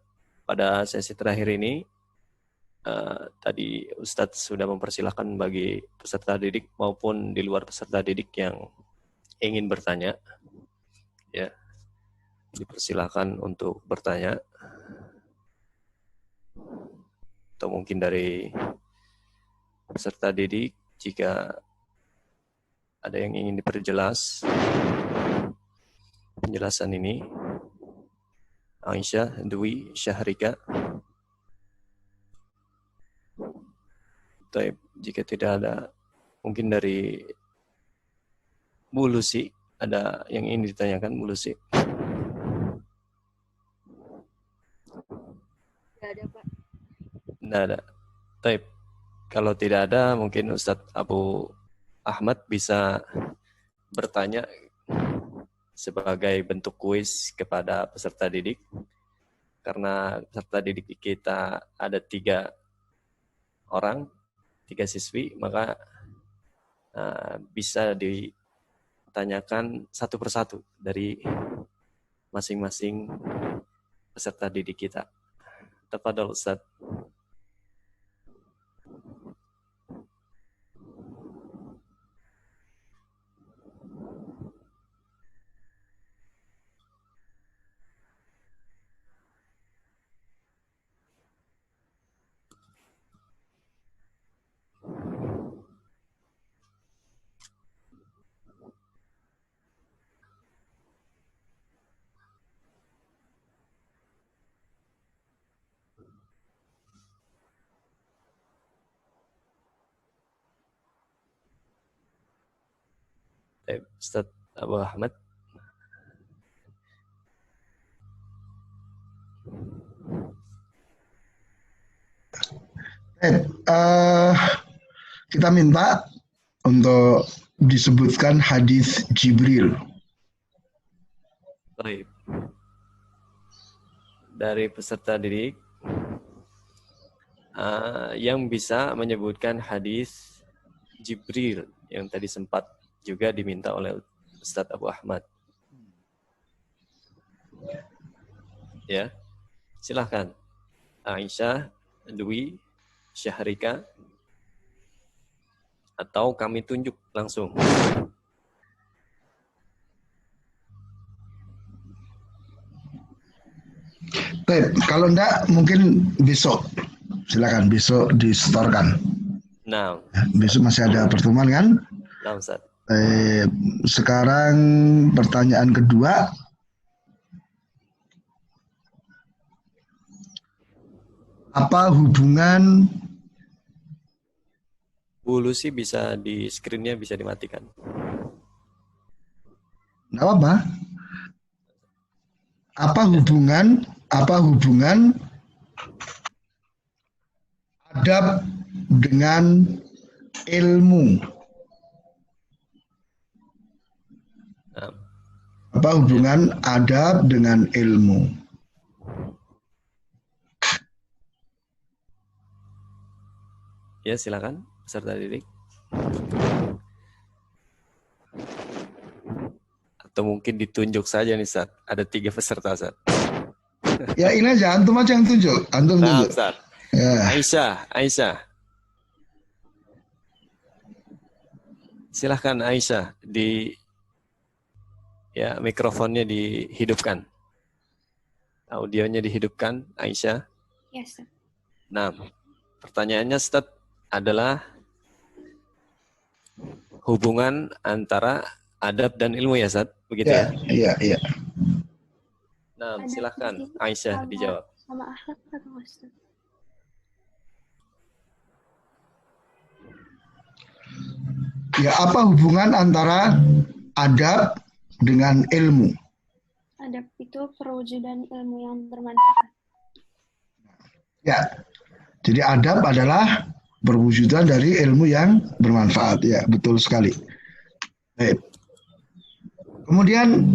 pada sesi terakhir ini tadi Ustadz sudah mempersilahkan bagi peserta didik maupun di luar peserta didik yang ingin bertanya, ya, dipersilahkan untuk bertanya, atau mungkin dari peserta didik jika ada yang ingin diperjelas penjelasan ini. Aisyah, Dwi, Syahrika. Taib, jika tidak ada, mungkin dari Bu Lucy, ada yang ingin ditanyakan Bu Lucy? Tidak ada, Pak. Tidak ada. Taib, kalau tidak ada, mungkin Ustadz Abu Ahmad bisa bertanya sebagai bentuk kuis kepada peserta didik. Karena peserta didik kita ada 3 orang, 3 siswi, maka bisa ditanyakan satu persatu dari masing-masing peserta didik kita. Tafadhol Ustaz. Ustaz Abu Ahmad. Kita minta untuk disebutkan hadis Jibril. Baik. Dari peserta didik yang bisa menyebutkan hadis Jibril yang tadi sempat juga diminta oleh Ustaz Abu Ahmad. Ya, silahkan. Aisyah, Dwi, Syahrika, atau kami tunjuk langsung. Baik, kalau enggak mungkin besok. Silakan besok disetorkan. Nah, Besok masih ada pertemuan kan? nah Ustaz. Sekarang pertanyaan kedua. Apa hubungan Bulu sih bisa di screen-nya bisa dimatikan. enggak apa? Apa hubungan adab dengan ilmu? Nah, Apa hubungan adab dengan ilmu? ya silakan peserta didik. Atau mungkin ditunjuk saja nih Ustaz. Ada 3 peserta Ustaz. Ya ini aja, antum aja yang tunjuk. Antum Nah tunjuk. Ustaz. Ya. Aisyah. Silahkan Aisyah, mikrofonnya dihidupkan. Audionya dihidupkan, Aisyah. Ya, Ustaz. Nah, pertanyaannya Ustaz adalah hubungan antara adab dan ilmu ya Ustaz, begitu ya? Iya. Nah, Adab silahkan itu Aisyah sama- dijawab. Sama akhlak atau Ustaz? Ya, apa hubungan antara adab dengan ilmu? Adab itu perwujudan ilmu yang bermanfaat. Ya. Jadi adab adalah perwujudan dari ilmu yang bermanfaat. Ya, betul sekali. Baik. Kemudian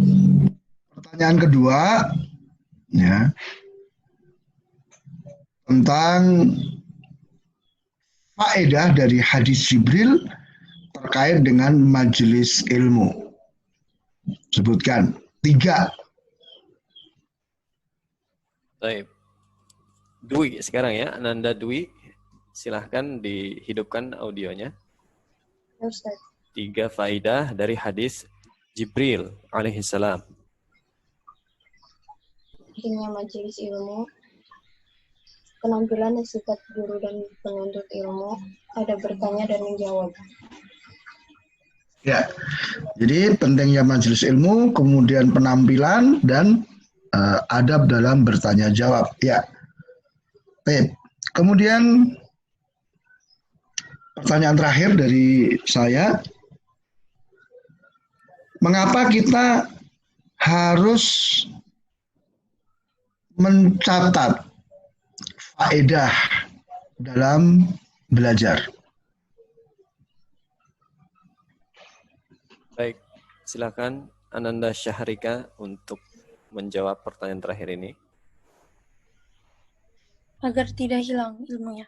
pertanyaan kedua, ya, tentang faedah dari hadis Jibril terkait dengan majelis ilmu. Sebutkan 3. Baik. Dwi sekarang ya, Ananda Dwi. Silahkan dihidupkan audionya. Ya, Ustaz. 3 faedah dari hadis Jibril alaihissalam. Pentingnya majelis ilmu, penampilan dan sifat guru dan penuntut ilmu, ada bertanya dan menjawab. Ya, jadi pentingnya majelis ilmu, kemudian penampilan dan adab dalam bertanya jawab. Ya, baik. Kemudian pertanyaan terakhir dari saya, mengapa kita harus mencatat faedah dalam belajar? Baik, silakan Ananda Syahrika untuk menjawab pertanyaan terakhir ini. Agar tidak hilang ilmunya.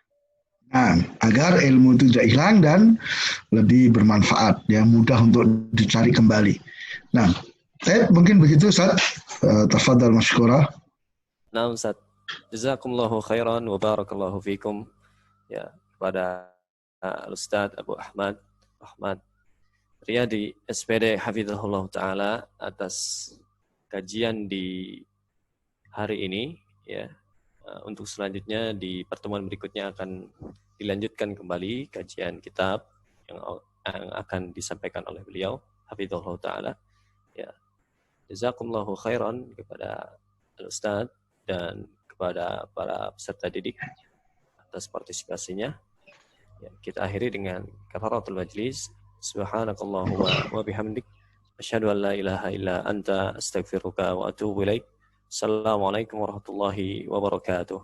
Nah, agar ilmu itu tidak hilang dan lebih bermanfaat, ya, mudah untuk dicari kembali. Nah, mungkin begitu Ustaz. Tafadhal masykurah. Nah, Ustaz. Jazakumullahu khairan wa barakallahu fikum. Ya, kepada Ustaz Abu Ahmad Riyadi SPD Hafizahullah Ta'ala atas kajian di hari ini, ya. Untuk selanjutnya di pertemuan berikutnya akan dilanjutkan kembali kajian kitab yang akan disampaikan oleh beliau Hafizahullah Ta'ala. Ya. Jazakumullahu khairan kepada Al-Ustaz dan kepada para peserta didik atas partisipasinya. Ya, kita akhiri dengan kafaratul majlis. Subhanakallahumma wa bihamdik asyhadu an la ilaha illa anta astaghfiruka wa atubu ilaik. Assalamualaikum warahmatullahi wabarakatuh.